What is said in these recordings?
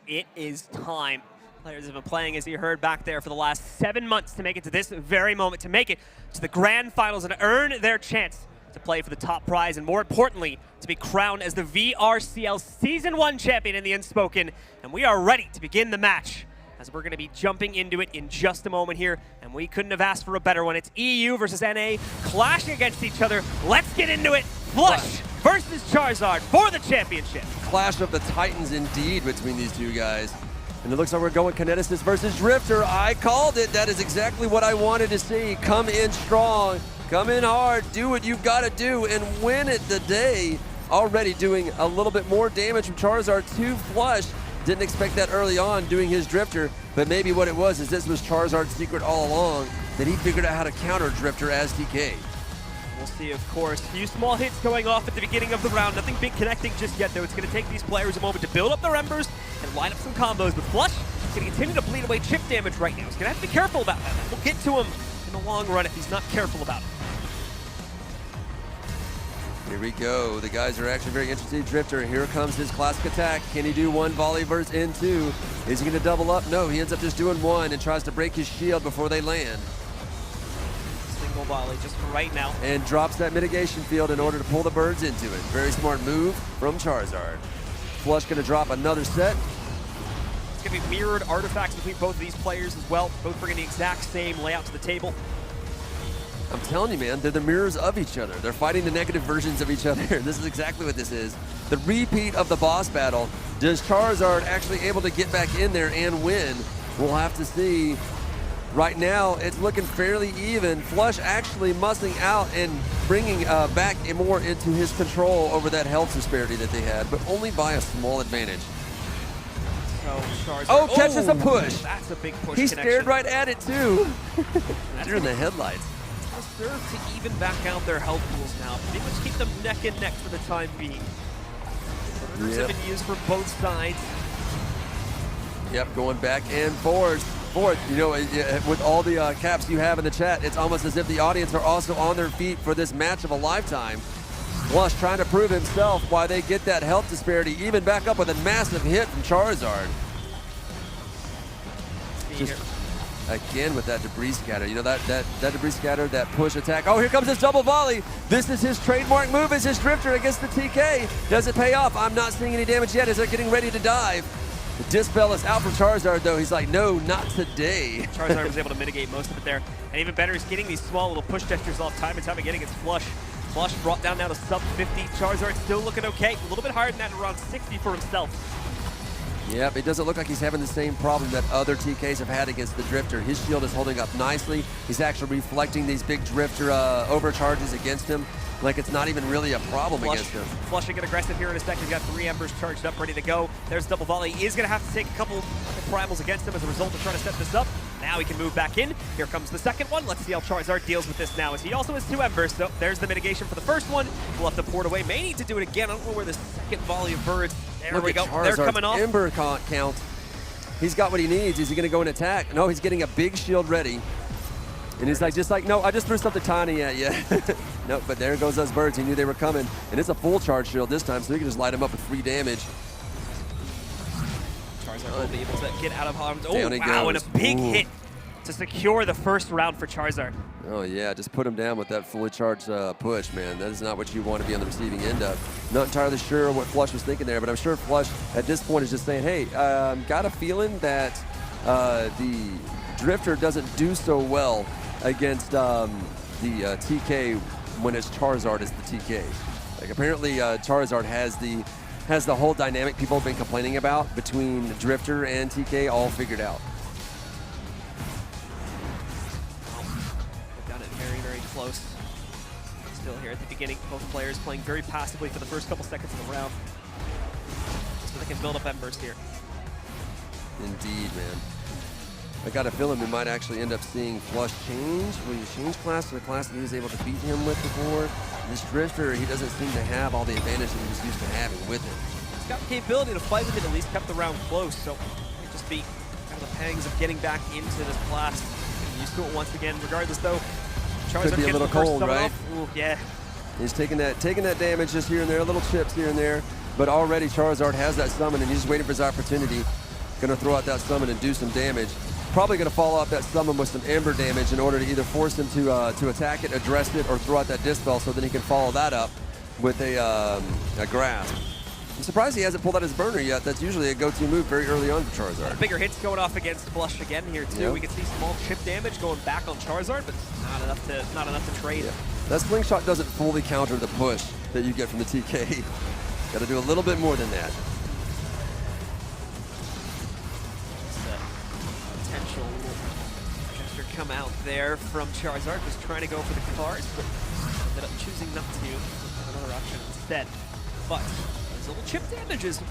it is time. Players have been playing, as you heard back there, for the last 7 months to make it to this very moment, to make it to the grand finals and earn their chance to play for the top prize, and more importantly, to be crowned as the VRCL Season 1 champion in the Unspoken. And we are ready to begin the match, as we're going to be jumping into it in just a moment here, and we couldn't have asked for a better one. It's EU versus NA clashing against each other. Let's get into it. Flush versus Charizard for the championship. Clash of the Titans indeed between these two guys. And it looks like we're going Kineticist versus Drifter. I called it. That is exactly what I wanted to see. Come in strong, come in hard, do what you've got to do, and win it the day. Already doing a little bit more damage from Charizard to Flush. Didn't expect that early on doing his Drifter, but maybe what it was is this was Charizard's secret all along, that he figured out how to counter Drifter as TK. We'll see, of course. A few small hits going off at the beginning of the round. Nothing big connecting just yet, though. It's going to take these players a moment to build up their embers and line up some combos. But Flush is going to continue to bleed away chip damage right now. He's going to have to be careful about that. We'll get to him in the long run if he's not careful about it. Here we go. The guys are actually very interested. Drifter, here comes his classic attack. Can he do one volley versus N2? Is he going to double up? No, he ends up just doing one and tries to break his shield before they land. Single volley just for right now. And drops that mitigation field in order to pull the birds into it. Very smart move from Charizard. Flush going to drop another set. It's going to be mirrored artifacts between both of these players as well. Both bringing the exact same layout to the table. I'm telling you, man, they're the mirrors of each other. They're fighting the negative versions of each other. This is exactly what this is. The repeat of the boss battle. Does Charizard actually able to get back in there and win? We'll have to see. Right now, it's looking fairly even. Flush actually mussing out and bringing back more into his control over that health disparity that they had, but only by a small advantage. So catches a push. That's a big push. He stared right at it, too. You're in the headlights. Serve to even back out their health pools now. Pretty much keep them neck and neck for the time being. Burners have been used from both sides. Yep, going back and forth. You know, with all the caps you have in the chat, it's almost as if the audience are also on their feet for this match of a lifetime. Flush trying to prove himself why they get that health disparity, even back up with a massive hit from Charizard. Again with that debris scatter. You know, that debris scatter, that push attack. Oh, here comes his double volley. This is his trademark move as his Drifter against the TK. Does it pay off? I'm not seeing any damage yet as they're getting ready to dive. The Dispel is out from Charizard, though. He's like, no, not today. Charizard was able to mitigate most of it there. And even better, he's getting these small little push gestures off time and time again against Flush. Flush brought down now to sub 50. Charizard still looking okay. A little bit higher than that, around 60 for himself. Yep, it doesn't look like he's having the same problem that other TKs have had against the Drifter. His shield is holding up nicely. He's actually reflecting these big Drifter overcharges against him like it's not even really a problem against him. Flushing get aggressive here in a second. He's got 3 embers charged up, ready to go. There's double volley. He is going to have to take a couple primals against him as a result of trying to set this up. Now he can move back in. Here comes the second one. Let's see how Charizard deals with this now, as he also has 2 embers. So there's the mitigation for the first one. We'll have to port away. May need to do it again. I don't know where the second volley of birds. There we go. They're coming off. Ember count. He's got what he needs. Is he going to go and attack? No, he's getting a big shield ready. And he's like, no, I just threw something tiny at you. No, but there goes those birds. He knew they were coming. And it's a full charge shield this time, so he can just light him up with 3 damage. Charizard will be able to get out of harm's way. Oh, wow, and a big hit to secure the first round for Charizard. Oh, yeah, just put him down with that fully charged push, man. That is not what you want to be on the receiving end of. Not entirely sure what Flush was thinking there, but I'm sure Flush at this point is just saying, hey, got a feeling that the Drifter doesn't do so well against the TK when it's Charizard as the TK. Like, apparently Charizard has the whole dynamic people have been complaining about between Drifter and TK all figured out. They've done it very, very close. Still here at the beginning, both players playing very passively for the first couple seconds of the round, just so they can build up embers here. Indeed, man. I got a feeling we might actually end up seeing Flush change. Will you change class to the class that he was able to beat him with before? This Drifter, he doesn't seem to have all the advantage that he was used to having with him. He's got the capability to fight with it, at least kept the round close, so it might just be kind of the pangs of getting back into this class. Getting used to it once again. Regardless, though, Charizard could be a little cold, right? Ooh, yeah. He's taking that damage just here and there, little chips here and there. But already Charizard has that summon, and he's just waiting for his opportunity. Gonna throw out that summon and do some damage. Probably gonna follow up that summon with some Ember damage in order to either force him to attack it, address it, or throw out that Dispel so then he can follow that up with a Grasp. I'm surprised he hasn't pulled out his burner yet. That's usually a go-to move very early on for Charizard. Bigger hits going off against Flush again here too. Yep. We can see small chip damage going back on Charizard, but not enough to trade. Yeah. That slingshot doesn't fully counter the push that you get from the TK. Got to do a little bit more than that. Potential gesture come out there from Charizard, just trying to go for the cards, but ended up choosing not to. Another option instead. But those little chip damages from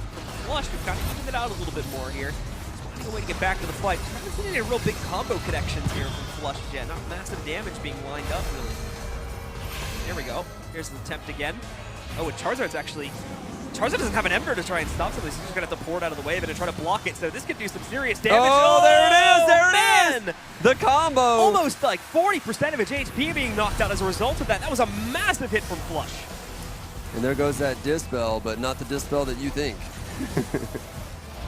Flush, we've kind of evened it out a little bit more here. Just finding a way to get back to the fight. I haven't seen any real big combo connections here from Flush yet. Not massive damage being lined up, really. There we go. Here's the attempt again. Oh, and Charizard doesn't have an Ember to try and stop something. He's just going to have to pour it out of the way and try to block it. So this could do some serious damage. Oh, there it is! There it is! The combo! Almost like 40% of its HP being knocked out as a result of that. That was a massive hit from Flush. And there goes that Dispel, but not the Dispel that you think.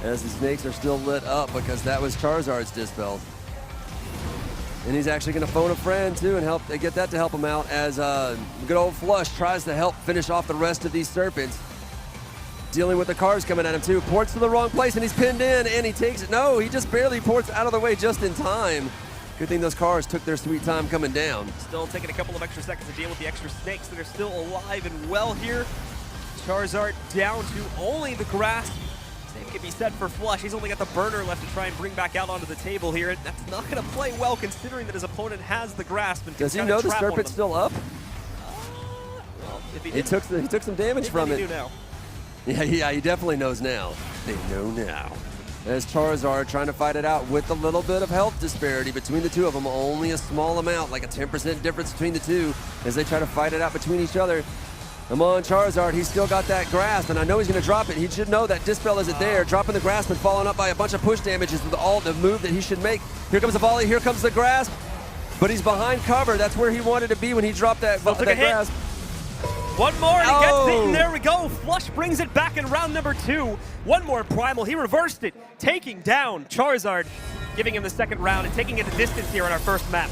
As the snakes are still lit up because that was Charizard's Dispel. And he's actually going to phone a friend too and get that to help him out as good old Flush tries to help finish off the rest of these Serpents. Dealing with the cars coming at him too. Ports to the wrong place and he's pinned in and he takes it. No, he just barely ports out of the way just in time. Good thing those cars took their sweet time coming down. Still taking a couple of extra seconds to deal with the extra snakes that are still alive and well here. Charizard down to only the Grasp. Same can be said for Flush. He's only got the burner left to try and bring back out onto the table here. And that's not going to play well considering that his opponent has the Grasp. And does he know the Serpent's still up? Well, if he took some damage from it. They do now. Yeah, he definitely knows now. They know now. As Charizard trying to fight it out with a little bit of health disparity between the two of them. Only a small amount, like a 10% difference between the two as they try to fight it out between each other. Come on, Charizard. He's still got that Grasp, and I know he's going to drop it. He should know that Dispel isn't there. Dropping the Grasp and following up by a bunch of push damages with the move that he should make. Here comes the volley. Here comes the Grasp. But he's behind cover. That's where he wanted to be when he dropped that Grasp. One more and he gets it, and there we go. Flush brings it back in round number 2. One more Primal. He reversed it, taking down Charizard, giving him the second round and taking it the distance here on our first map.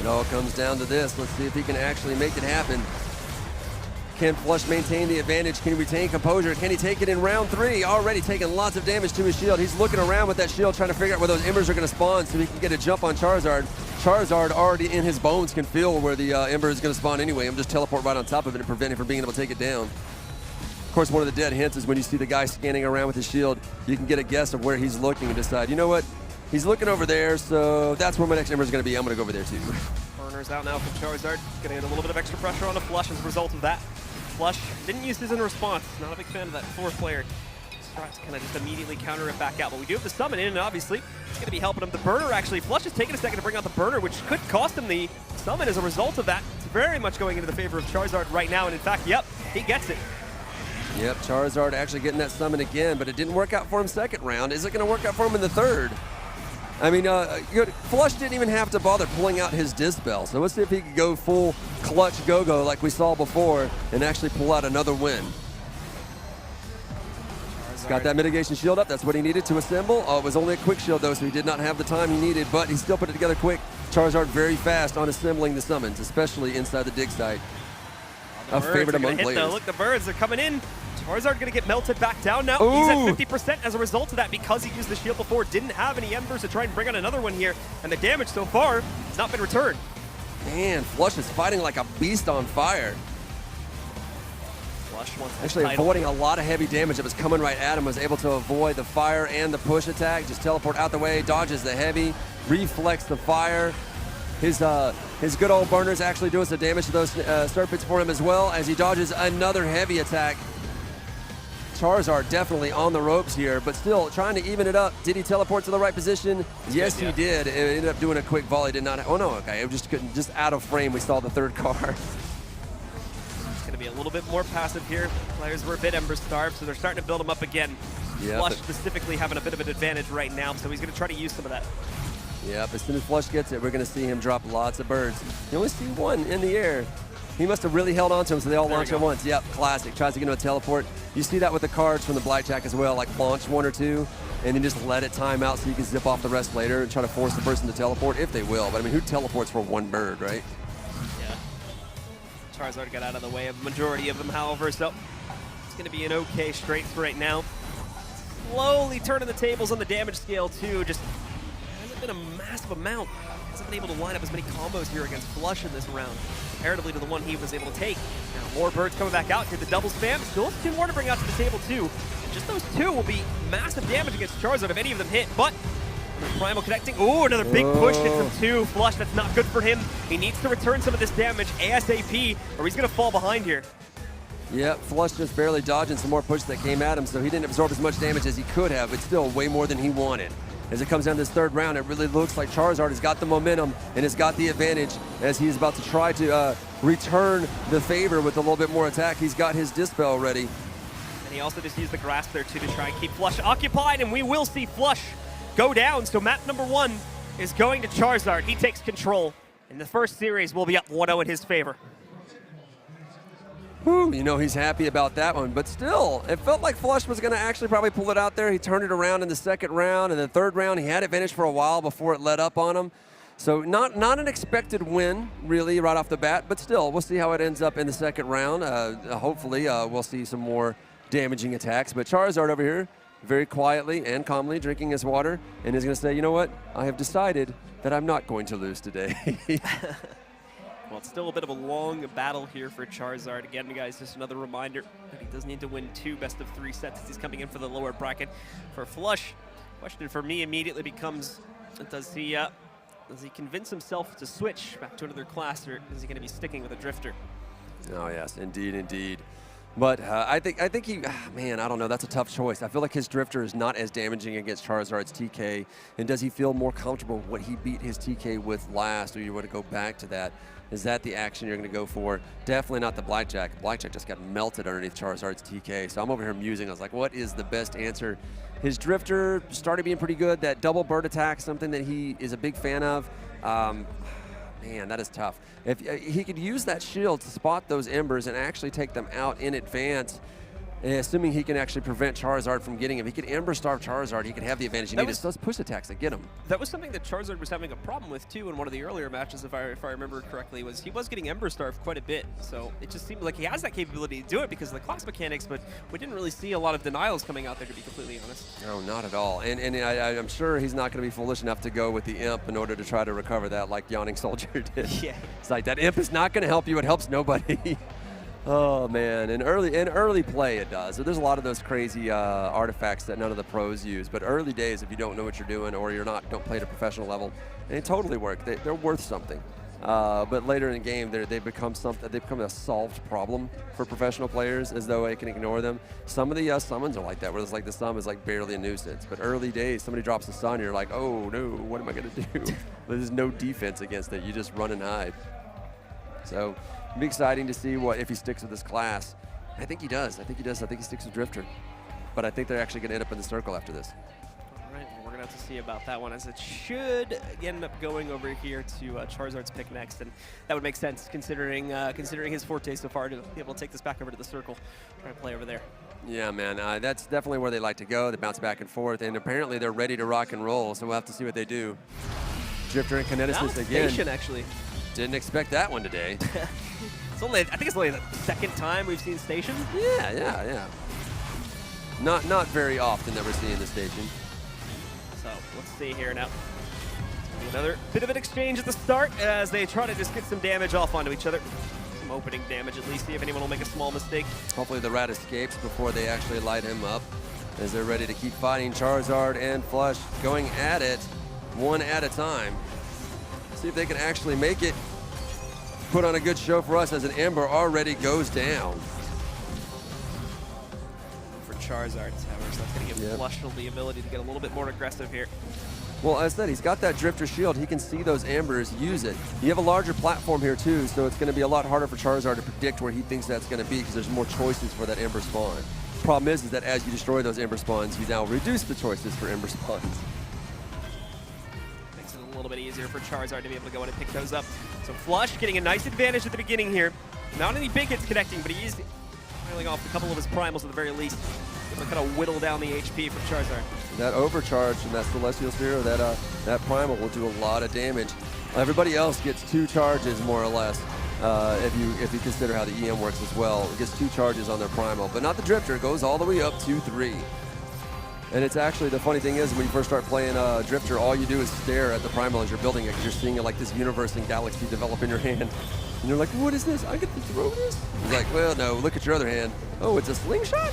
It all comes down to this. Let's see if he can actually make it happen. Can Flush maintain the advantage? Can he retain composure? Can he take it in round 3? Already taking lots of damage to his shield. He's looking around with that shield, trying to figure out where those Embers are going to spawn so he can get a jump on Charizard. Charizard already in his bones can feel where the Ember is going to spawn anyway. I'm just teleport right on top of it and prevent him from being able to take it down. Of course, one of the dead hints is when you see the guy scanning around with his shield, you can get a guess of where he's looking and decide, you know what? He's looking over there, so that's where my next Ember is going to be. I'm going to go over there too. Burner's out now from Charizard. Going to get a little bit of extra pressure on the Flush as a result of that. Flush didn't use this in response. Not a big fan of that 4th player. Tries to kind of just immediately counter it back out. But we do have the summon in, and obviously it's going to be helping him. The burner, actually, Flush is taking a second to bring out the burner, which could cost him the summon as a result of that. It's very much going into the favor of Charizard right now, and in fact, yep, he gets it. Yep, Charizard actually getting that summon again, but it didn't work out for him second round. Is it going to work out for him in the third? I mean, Flush didn't even have to bother pulling out his Dispel, so let's see if he could go full clutch go-go like we saw before and actually pull out another win. He's got that mitigation shield up. That's what he needed to assemble. Oh, it was only a quick shield, though, so he did not have the time he needed, but he still put it together quick. Charizard very fast on assembling the summons, especially inside the dig site. A favorite among players. Look, the birds are coming in. Charizard going to get melted back down now. Ooh. He's at 50% as a result of that because he used the shield before. Didn't have any Embers to try and bring on another one here. And the damage so far has not been returned. Man, Flush is fighting like a beast on fire. Flush wants actually avoiding a lot of heavy damage that was coming right at him. Was able to avoid the fire and the push attack. Just teleport out the way, dodges the heavy, reflects the fire. His good old burner's actually doing some damage to those Serpents for him as well as he dodges another heavy attack. Charizard definitely on the ropes here, but still trying to even it up. Did he teleport to the right position? Yes, he did. It ended up doing a quick volley. Did not. Oh no, okay. It just couldn't. Just out of frame. We saw the third car. It's going to be a little bit more passive here. Players were a bit Ember starved, so they're starting to build him up again. Yep. Flush specifically having a bit of an advantage right now, so he's going to try to use some of that. Yep. As soon as Flush gets it, we're going to see him drop lots of birds. You only see one in the air. He must have really held on to him, so they all launch at once. Yep, classic. Tries to get him a teleport. You see that with the cards from the blackjack as well, like launch 1 or 2. and then just let it time out so you can zip off the rest later and try to force the person to teleport, if they will. But I mean, who teleports for one bird, right? Yeah. Charizard got out of the way of the majority of them, however, so it's going to be an okay strength right now. Slowly turning the tables on the damage scale, too. Just hasn't been a massive amount. Hasn't been able to line up as many combos here against Flush in this round, comparatively to the one he was able to take. Now, more birds coming back out here. The double spam. Still has 2 more to bring out to the table, too. And just those 2 will be massive damage against Charizard if any of them hit, but Primal connecting. Ooh, another big push hit from 2. Flush, that's not good for him. He needs to return some of this damage ASAP, or he's going to fall behind here. Yep, Flush just barely dodging some more pushes that came at him, so he didn't absorb as much damage as he could have, but still way more than he wanted. As it comes down to this 3rd round, it really looks like Charizard has got the momentum and has got the advantage as he's about to try to return the favor with a little bit more attack. He's got his Dispel ready. And he also just used the Grasp there, too, to try and keep Flush occupied, and we will see Flush go down. So map number 1 is going to Charizard. He takes control, and the first series will be up 1-0 in his favor. Whew, you know he's happy about that one, but still, it felt like Flush was going to actually probably pull it out there. He turned it around in the 2nd round, and the 3rd round he had advantage for a while before it let up on him. So not an expected win, really, right off the bat, but still, we'll see how it ends up in the 2nd round. Hopefully, we'll see some more damaging attacks. But Charizard over here, very quietly and calmly drinking his water, and is going to say, you know what, I have decided that I'm not going to lose today. Well, it's still a bit of a long battle here for Charizard. Again, guys, just another reminder that he does need to win 2 best-of-3 sets as he's coming in for the lower bracket. For Flush, question for me immediately becomes, does he convince himself to switch back to another class, or is he going to be sticking with a Drifter? Oh, yes, indeed, indeed. But I think he, man, I don't know. That's a tough choice. I feel like his Drifter is not as damaging against Charizard's TK. And does he feel more comfortable with what he beat his TK with last, or you want to go back to that? Is that the action you're going to go for? Definitely not the Blackjack. Blackjack just got melted underneath Charizard's TK. So I'm over here musing. I was like, what is the best answer? His Drifter started being pretty good. That double bird attack, something that he is a big fan of. Man, that is tough. If he could use that shield to spot those embers and actually take them out in advance, assuming he can actually prevent Charizard from getting him. He could Ember Starve Charizard. He could have the advantage. He needs those push attacks that get him. That was something that Charizard was having a problem with, too, in one of the earlier matches, if I remember correctly, was he was getting Ember Starve quite a bit. So it just seemed like he has that capability to do it because of the class mechanics, but we didn't really see a lot of denials coming out there, to be completely honest. No, not at all. And I'm sure he's not going to be foolish enough to go with the Imp in order to try to recover that like Yawning Soldier did. Yeah. It's like that Imp is not going to help you. It helps nobody. Oh man, in early play it does. So there's a lot of those crazy artifacts that none of the pros use. But early days, if you don't know what you're doing or don't play at a professional level, they totally work. They're worth something. But later in the game, they've become a solved problem for professional players, as though they can ignore them. Some of the summons are like that, where it's like the summon is like barely a nuisance. But early days, somebody drops a sun, you're like, oh no, what am I gonna do? There's no defense against it. You just run and hide. So. It'll be exciting to see if he sticks with this class. I think he does. I think he sticks with Drifter. But I think they're actually going to end up in the circle after this. All right, well, we're going to have to see about that one, as it should end up going over here to Charizard's pick next. And that would make sense, considering his forte so far, to be able to take this back over to the circle, try and play over there. Yeah, man, that's definitely where they like to go. They bounce back and forth, and apparently they're ready to rock and roll, so we'll have to see what they do. Drifter and Kineticist again. Station, actually. Didn't expect that one today. I think it's only the 2nd time we've seen Station. Yeah. Not very often that we're seeing the Station. So let's see here now. Another bit of an exchange at the start as they try to just get some damage off onto each other. Some opening damage at least, see if anyone will make a small mistake. Hopefully the rat escapes before they actually light him up, as they're ready to keep fighting. Charizard and Flush going at it one at a time. See if they can actually make it. Put on a good show for us as an Ember already goes down. For Charizard, however, so that's going to give Flush the ability to get a little bit more aggressive here. Well, as I said, he's got that Drifter shield. He can see those Embers, use it. You have a larger platform here too, so it's going to be a lot harder for Charizard to predict where he thinks that's going to be, because there's more choices for that Ember spawn. Problem is that as you destroy those Ember spawns, you now reduce the choices for Ember spawns. A little bit easier for Charizard to be able to go in and pick those up. So Flush getting a nice advantage at the beginning here. Not any big hits connecting, but he is piling off a couple of his primals at the very least. Able to kind of whittle down the HP from Charizard. That overcharge from that Celestial Sphere, or that Primal will do a lot of damage. Everybody else gets 2 charges, more or less, if you consider how the EM works as well. It gets 2 charges on their Primal, but not the Drifter. It goes all the way up to 3. And it's actually, the funny thing is, when you first start playing Drifter, all you do is stare at the Primal as you're building it, because you're seeing it like this universe and galaxy develop in your hand. And you're like, what is this? I get to throw this? He's like, well, no, look at your other hand. Oh, it's a slingshot?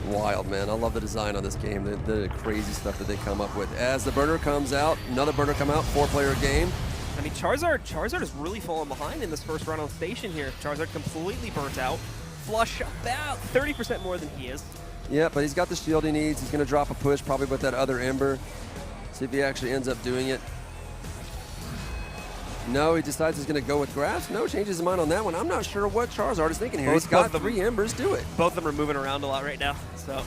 Wild, man. I love the design on this game, the crazy stuff that they come up with. As the burner comes out, another burner come out, 4-player game. I mean, Charizard has really fallen behind in this first round on station here. Charizard completely burnt out. Flush about 30% more than he is. Yeah, but he's got the shield he needs. He's going to drop a push probably with that other Ember. See if he actually ends up doing it. No, he decides he's going to go with Grass. No, changes his mind on that one. I'm not sure what Charizard is thinking here. He's got 3 Embers, do it. Both of them are moving around a lot right now, so.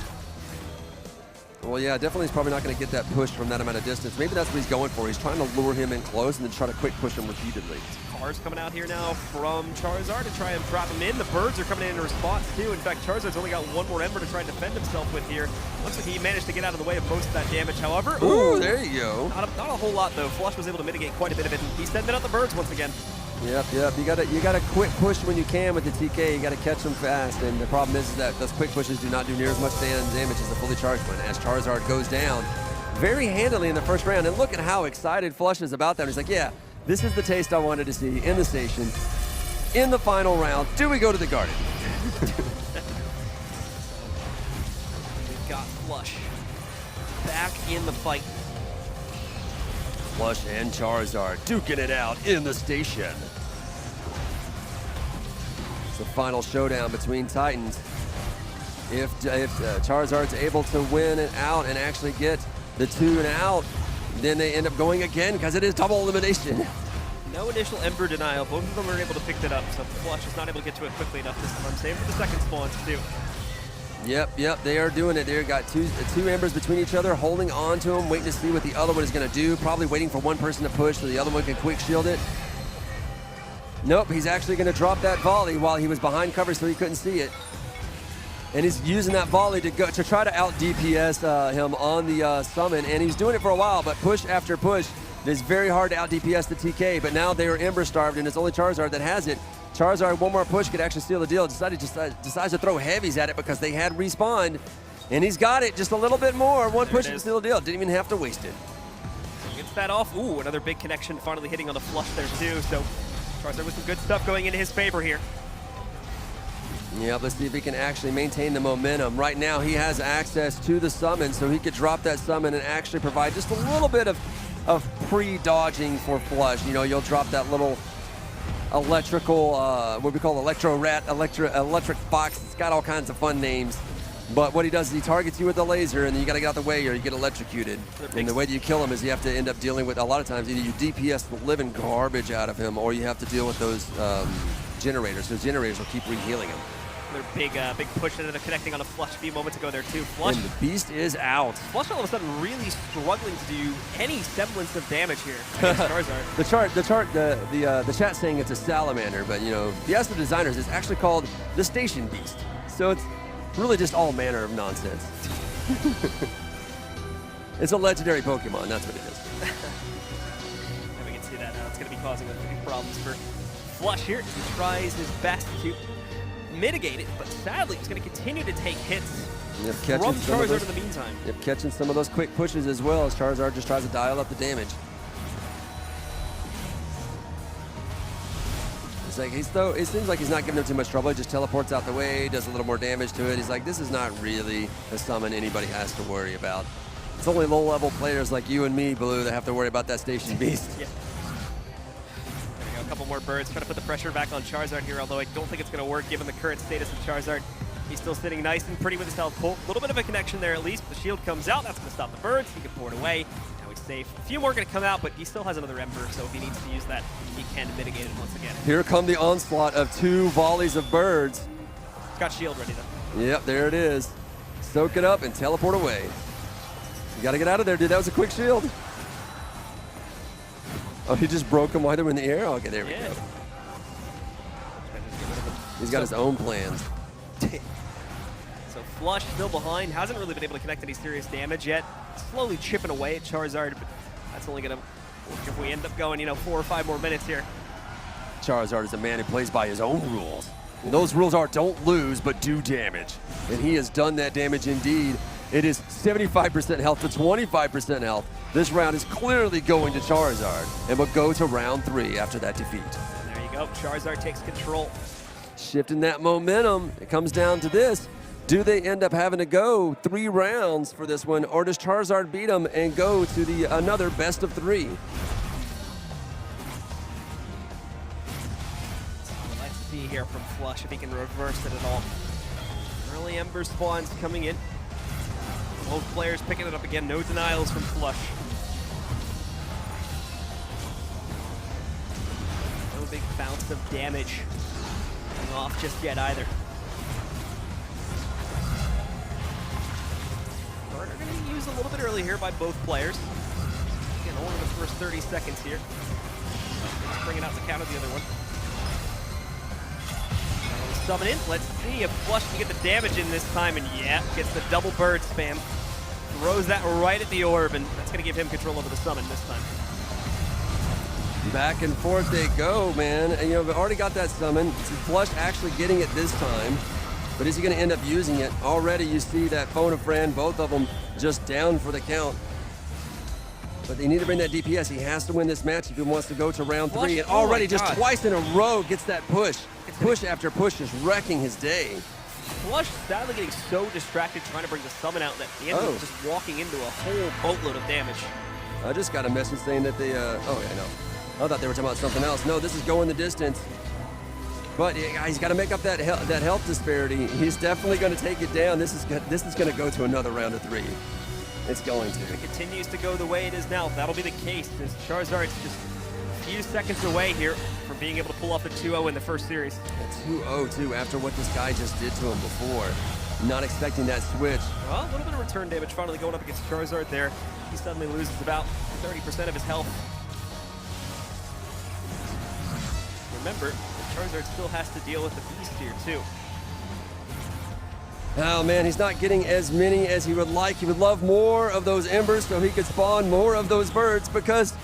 Well, yeah, definitely he's probably not going to get that push from that amount of distance. Maybe that's what he's going for. He's trying to lure him in close and then try to quick push him repeatedly. Cars coming out here now from Charizard to try and drop him in. The birds are coming in response too. In fact, Charizard's only got 1 more Ember to try and defend himself with here. Looks like he managed to get out of the way of most of that damage, however. Ooh, there you go. Not a whole lot though. Flush was able to mitigate quite a bit of it. He's sending out the birds once again. Yep. You gotta quick push when you can with the TK. You gotta catch them fast. And the problem is that those quick pushes do not do near as much damage as the fully charged one. As Charizard goes down very handily in the first round. And look at how excited Flush is about that. He's like, yeah, this is the taste I wanted to see in the station. In the final round, do we go to the Garden? We've got Flush back in the fight. Flush and Charizard duking it out in the station. It's the final showdown between Titans. If Charizard's able to win it out and actually get the 2 and out, then they end up going again because it is double elimination. No initial Ember denial. Both of them were able to pick it up, so Flush is not able to get to it quickly enough this time. Same for the second spawns too. Yep, they are doing it. They've got two Embers between each other, holding on to them, waiting to see what the other one is going to do. Probably waiting for one person to push so the other one can quick shield it. Nope, he's actually going to drop that volley while he was behind cover so he couldn't see it. And he's using that volley to try to out DPS him on the summon, and he's doing it for a while, but push after push. It's very hard to out DPS the TK, but now they are Ember starved, and it's only Charizard that has it. Charizard, one more push could actually steal the deal. Decides to throw heavies at it because they had respawned, and he's got it just a little bit more. One push and steal the deal. Didn't even have to waste it. Gets that off. Ooh, another big connection finally hitting on the Flush there too. So Charizard with some good stuff going into his favor here. Yeah, let's see if he can actually maintain the momentum. Right now, he has access to the summon, so he could drop that summon and actually provide just a little bit of pre-dodging for Flush. You know, you'll drop that little electrical, what we call electro rat, electric fox. It's got all kinds of fun names. But what he does is he targets you with a laser, and then you got to get out the way or you get electrocuted. And the way that you kill him is you have to end up dealing with, a lot of times, either you DPS the living garbage out of him, or you have to deal with those generators. Those generators will keep re-healing him. Another big push that they're connecting on a Flush a few moments ago there too. Flush. And the beast is out. Flush all of a sudden really struggling to do any semblance of damage here against Charizard. The chat's saying it's a salamander, but you know, if you ask the designers, it's actually called the Station Beast. So it's really just all manner of nonsense. It's a legendary Pokemon, that's what it is. And we can see that now. It's going to be causing a few problems for Flush here. He tries his best to mitigate it, but sadly he's going to continue to take hits from Charizard in the meantime. Yep, catching some of those quick pushes as well as Charizard just tries to dial up the damage. It's like it seems like he's not giving him too much trouble. He just teleports out the way, does a little more damage to it. He's like, this is not really a summon anybody has to worry about. It's only low-level players like you and me, Blue, that have to worry about that Station Beast. Yeah. A couple more birds, trying to put the pressure back on Charizard here, although I don't think it's going to work given the current status of Charizard. He's still sitting nice and pretty with his health full. A little bit of a connection there at least. The shield comes out, that's going to stop the birds. He can pour it away. Now he's safe. A few more going to come out, but he still has another Ember, so if he needs to use that, he can mitigate it once again. Here come the onslaught of 2 volleys of birds. Got shield ready though. Yep, there it is. Soak it up and teleport away. You got to get out of there, dude. That was a quick shield. Oh, he just broke him while they were in the air? Okay, there we go. He's got his own plans. So So Flush still behind, hasn't really been able to connect any serious damage yet. Slowly chipping away at Charizard, but that's only going to work if we end up going, 4 or 5 more minutes here. Charizard is a man who plays by his own rules. And those rules are don't lose, but do damage. And he has done that damage indeed. It is 75% health to 25% health. This round is clearly going to Charizard, and will go to round 3 after that defeat. And there you go, Charizard takes control. Shifting that momentum, it comes down to this. Do they end up having to go 3 rounds for this one, or does Charizard beat him and go to another best of 3? Let's see here from Flush if he can reverse it at all. Early Ember spawns coming in. Both players picking it up again, no denials from Flush. No big bounce of damage going off just yet either. Burner going to be used a little bit early here by both players. Again, only the first 30 seconds here. Let's bring it out to counter the other one. Summon in. Let's see if Flush can get the damage in this time, and yeah, gets the double bird spam. Throws that right at the orb, and that's going to give him control over the summon this time. Back and forth they go, man. And, they've already got that summon. Flush actually getting it this time, but is he going to end up using it? Already you see that phone a friend, both of them just down for the count. But they need to bring that DPS. He has to win this match if he wants to go to round 3. And already just twice in a row gets that push. Push after push is wrecking his day. Flush sadly getting so distracted trying to bring the summon out that he ended up just walking into a whole boatload of damage. I just got a message saying that they, oh yeah, no. I thought they were talking about something else. No, this is going the distance. But he's got to make up that health disparity. He's definitely going to take it down. This is going to go to another round of 3. It's going to. If it continues to go the way it is now, that'll be the case. As Charizard's just a few seconds away here from being able to pull off a 2-0 in the first series. A 2-0 too, after what this guy just did to him before. Not expecting that switch. Well, a little bit of return damage finally going up against Charizard there. He suddenly loses about 30% of his health. Remember, Charizard still has to deal with the beast here too. Oh man, he's not getting as many as he would like. He would love more of those embers so he could spawn more of those birds, because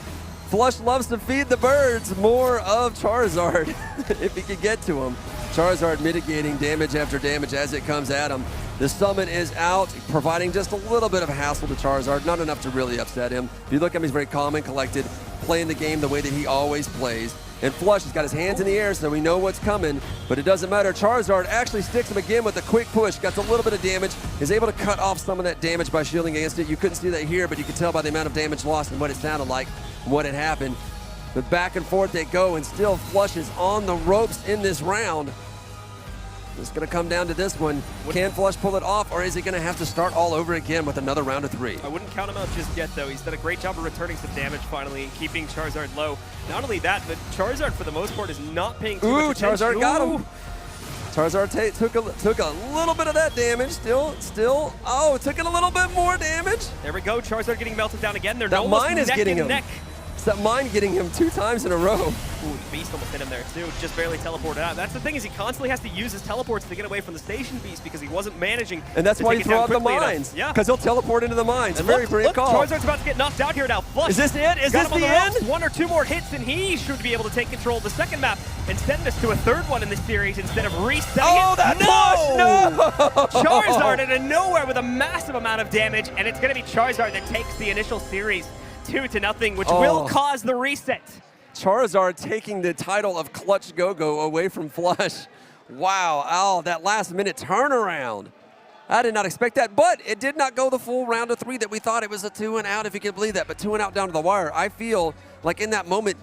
Flush loves to feed the birds more of Charizard if he could get to him. Charizard mitigating damage after damage as it comes at him. The summon is out, providing just a little bit of hassle to Charizard, not enough to really upset him. If you look at him, he's very calm and collected, playing the game the way that he always plays. And Flush has got his hands in the air, so we know what's coming, but it doesn't matter. Charizard actually sticks him again with a quick push, gets a little bit of damage, is able to cut off some of that damage by shielding against it. You couldn't see that here, but you could tell by the amount of damage lost and what it sounded like, what had happened. But back and forth they go, and still Flush is on the ropes in this round. It's going to come down to this one. Can Flush pull it off, or is he going to have to start all over again with another round of 3? I wouldn't count him out just yet, though. He's done a great job of returning some damage finally and keeping Charizard low. Not only that, but Charizard, for the most part, is not paying too much attention. Charizard got him. Charizard took a little bit of that damage. Still, took it a little bit more damage. There we go. Charizard getting melted down again. They're that mine is neck getting him. Neck. It's that mine getting him 2 times in a row. Ooh, the beast almost hit him there too. Just barely teleported out. That's the thing, is he constantly has to use his teleports to get away from the station beast because he wasn't managing. And that's why you throw out the mines. Enough. Yeah. Because he'll teleport into the mines. And very brave call. Charizard's about to get knocked out here now. Flush. Is this it? Is this the end? 1 or 2 more hits and he should be able to take control of the second map and send us to a 3rd one in this series instead of resetting it. That push! No! Charizard out of nowhere with a massive amount of damage, and it's going to be Charizard that takes the initial series 2-0, which will cause the reset. Charizard taking the title of Flushgogo away from Flush. Wow, that last minute turnaround. I did not expect that, but it did not go the full round of 3 that we thought. It was a 2 and out, if you can believe that, but 2 and out down to the wire. I feel like in that moment,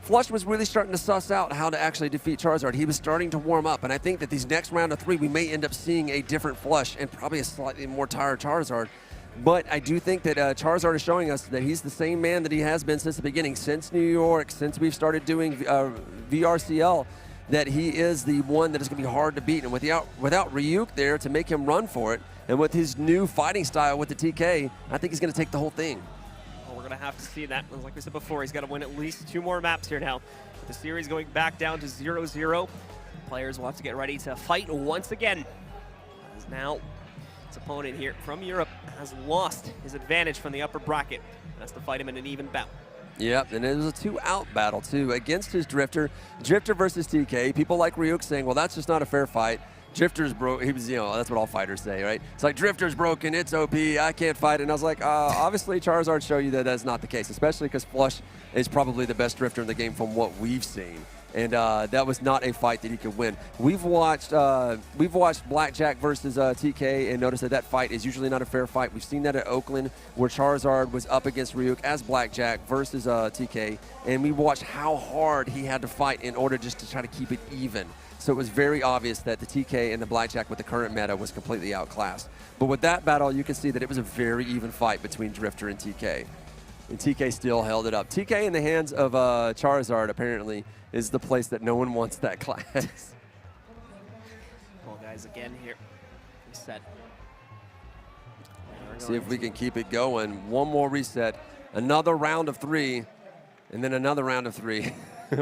Flush was really starting to suss out how to actually defeat Charizard. He was starting to warm up, and I think that these next round of 3, we may end up seeing a different Flush and probably a slightly more tired Charizard. But I do think that Charizard is showing us that he's the same man that he has been since the beginning, since New York, since we've started doing VRCL, that he is the one that is going to be hard to beat. And without Ryuk there to make him run for it, and with his new fighting style with the TK, I think he's going to take the whole thing. Well, we're going to have to see that. Like we said before, he's got to win at least 2 more maps here now. With the series going back down to 0-0, players will have to get ready to fight once again. As now, his opponent here from Europe has lost his advantage from the upper bracket. Has to fight him in an even bout. Yep, and it was a 2-out battle, too, against his Drifter. Drifter versus TK. People like Ryuk saying, well, that's just not a fair fight. Drifter's broke. He was, you know, that's what all fighters say, right? It's like, Drifter's broken, it's OP, I can't fight it. And I was like, obviously, Charizard show you that that's not the case, especially because Flush is probably the best Drifter in the game from what we've seen. And that was not a fight that he could win. We've watched Blackjack versus TK and noticed that that fight is usually not a fair fight. We've seen that at Oakland where Charizard was up against Ryuk as Blackjack versus TK, and we watched how hard he had to fight in order just to try to keep it even. So it was very obvious that the TK and the Blackjack with the current meta was completely outclassed. But with that battle, you can see that it was a very even fight between Drifter and TK. And TK still held it up. TK in the hands of Charizard, apparently, is the place that no one wants that class. Well, guys, again here, reset. See if we can keep it going. One more reset, another round of 3, and then another round of 3.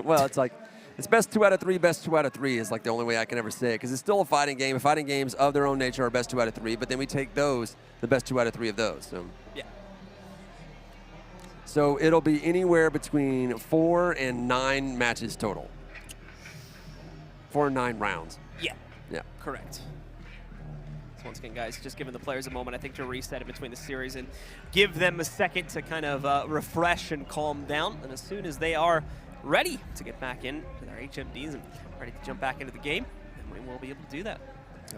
Well, it's like, it's best 2 out of 3, best 2 out of 3 is like the only way I can ever say it, because it's still a fighting game. Fighting games of their own nature are best 2 out of 3, but then we take those, the best 2 out of 3 of those. So. Yeah. So it'll be anywhere between 4 and 9 matches total. 4 and 9 rounds. Yeah. Yeah. Correct. So once again, guys, just giving the players a moment, I think, to reset in between the series and give them a second to kind of refresh and calm down. And as soon as they are ready to get back in to their HMDs and ready to jump back into the game, then we will be able to do that.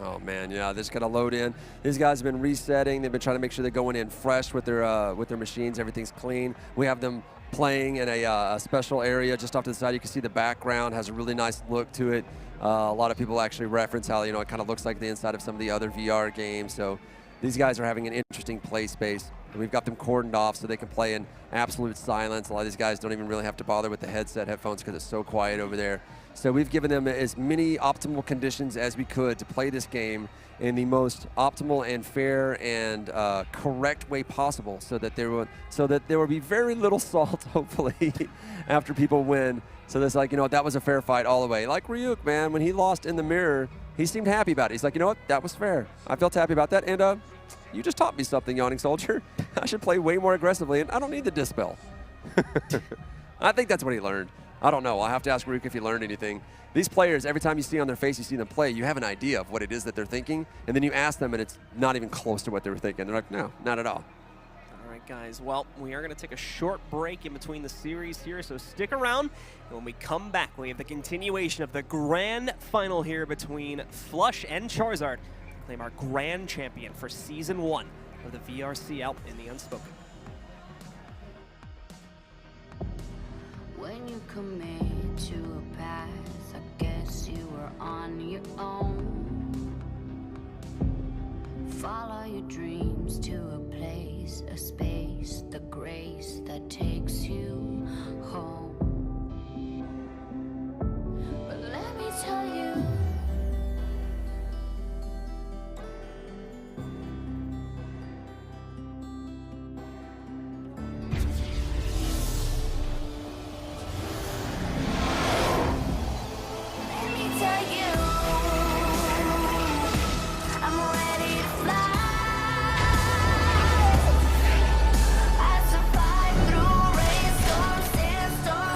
Oh man, yeah, this gotta load in. These guys have been resetting. They've been trying to make sure they're going in fresh with their machines. Everything's clean. We have them playing in a special area just off to the side. You can see the background has a really nice look to it. A lot of people actually reference how, you know, it kind of looks like the inside of some of the other VR games. So these guys are having an interesting play space. And we've got them cordoned off so they can play in absolute silence. A lot of these guys don't even really have to bother with the headphones because it's so quiet over there. So we've given them as many optimal conditions as we could to play this game in the most optimal and fair and correct way possible, so that there will be very little salt, hopefully, after people win. So that's like, you know, that was a fair fight all the way. Like Ryuk, man, when he lost in the mirror, he seemed happy about it. He's like, you know what, that was fair. I felt happy about that, and you just taught me something, Yawning Soldier. I should play way more aggressively, and I don't need the dispel. I think that's what he learned. I don't know. I'll have to ask Ryuk if he learned anything. These players, every time you see on their face, you see them play, you have an idea of what it is that they're thinking, and then you ask them, and it's not even close to what they were thinking. They're like, no, not at all. All right, guys. Well, we are going to take a short break in between the series here, so stick around. And when we come back, we have the continuation of the grand final here between Flush and Charizard to claim our grand champion for Season 1 of the VRCL in the Unspoken. When you commit to a path, I guess you were on your own. Follow your dreams to a place, a space, the grace that takes you home. But let me tell you, I survived through rainstorms, sandstorms.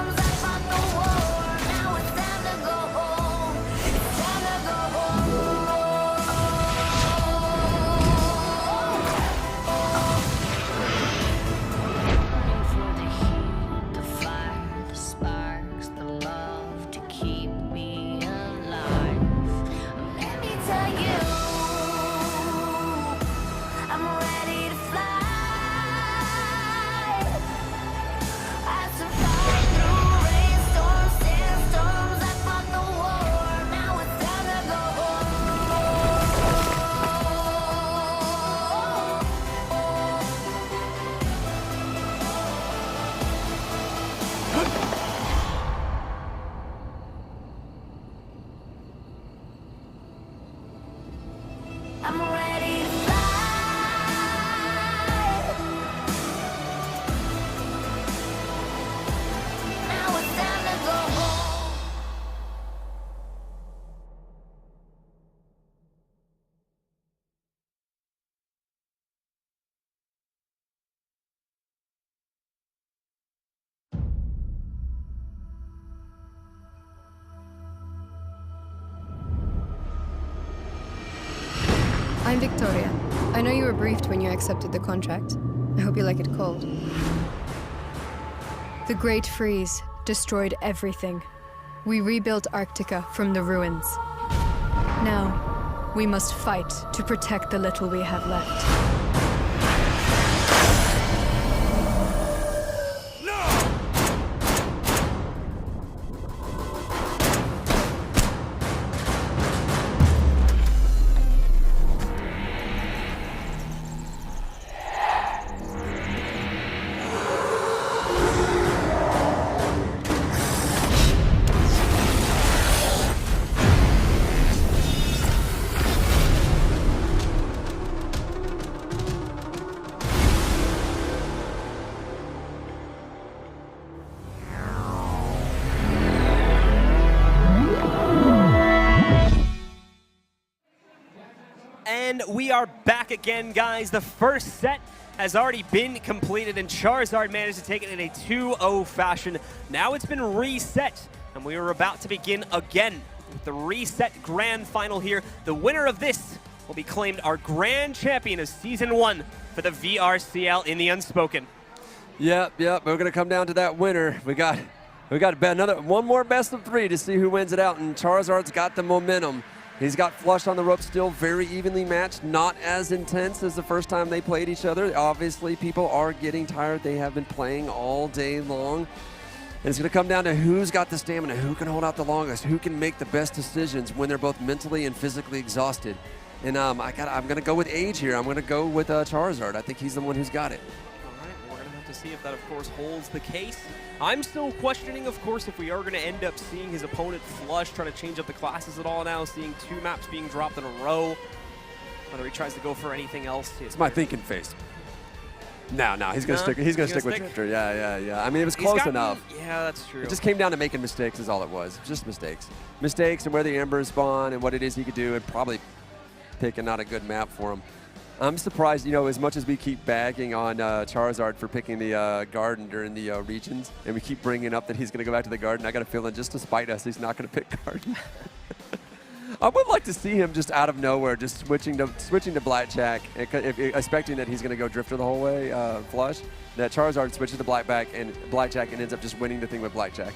I'm Victoria. I know you were briefed when you accepted the contract. I hope you like it cold. The Great Freeze destroyed everything. We rebuilt Arctica from the ruins. Now, we must fight to protect the little we have left. And we are back again, guys. The first set has already been completed, and Charizard managed to take it in a 2-0 fashion. Now it's been reset, and we are about to begin again with the reset grand final here. The winner of this will be claimed our grand champion of Season 1 for the VRCL in the Unspoken. Yep. We're going to come down to that winner. We got one more best of 3 to see who wins it out, and Charizard's got the momentum. He's got Flush on the rope, still very evenly matched, not as intense as the first time they played each other. Obviously, people are getting tired. They have been playing all day long. And it's going to come down to who's got the stamina, who can hold out the longest, who can make the best decisions when they're both mentally and physically exhausted. And I'm going to go with age here. I'm going to go with Charizard. I think he's the one who's got it. To see if that, of course, holds the case. I'm still questioning, of course, if we are going to end up seeing his opponent Flush try to change up the classes at all now, seeing 2 maps being dropped in a row, whether he tries to go for anything else. It's my thinking face. No, he's going to stick. He's going to stick with Drifter. Yeah. I mean, it was close enough. Yeah, that's true. It just came down to making mistakes is all it was. Just mistakes. Mistakes and where the Embers spawn and what it is he could do, and probably picking not a good map for him. I'm surprised, as much as we keep bagging on Charizard for picking the Garden during the regions, and we keep bringing up that he's going to go back to the Garden, I got a feeling just to spite us, he's not going to pick Garden. I would like to see him just out of nowhere, just switching to Blackjack, expecting that he's going to go Drifter the whole way, Flush. That Charizard switches to Blackjack and ends up just winning the thing with Blackjack.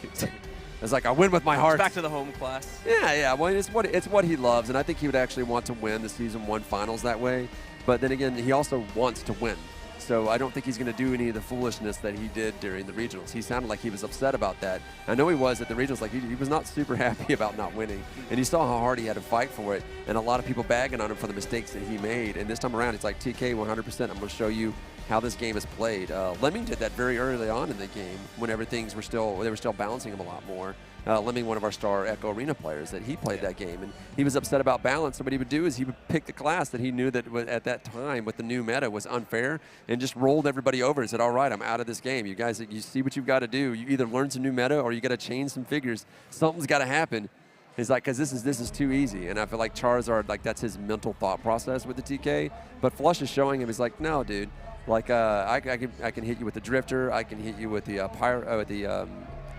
It's like I win with my heart. Back to the home class. Yeah. Well, it's what he loves, and I think he would actually want to win the Season 1 finals that way. But then again, he also wants to win. So I don't think he's going to do any of the foolishness that he did during the regionals. He sounded like he was upset about that. I know he was at the regionals. Like he was not super happy about not winning. And you saw how hard he had to fight for it. And a lot of people bagging on him for the mistakes that he made. And this time around, it's like, TK, 100%, I'm going to show you how this game is played. Lemming did that very early on in the game whenever they were still balancing him a lot more. Lemming, one of our star Echo Arena players, that he played that game, and he was upset about balance. So what he would do is he would pick the class that he knew that at that time with the new meta was unfair, and just rolled everybody over and said, all right, I'm out of this game. You guys, you see what you've got to do. You either learn some new meta or you got to change some figures. Something's got to happen. He's like, because this is too easy. And I feel like Charizard, like that's his mental thought process with the TK. But Flush is showing him, he's like, no, dude. Like I can hit you with the Drifter. I can hit you with the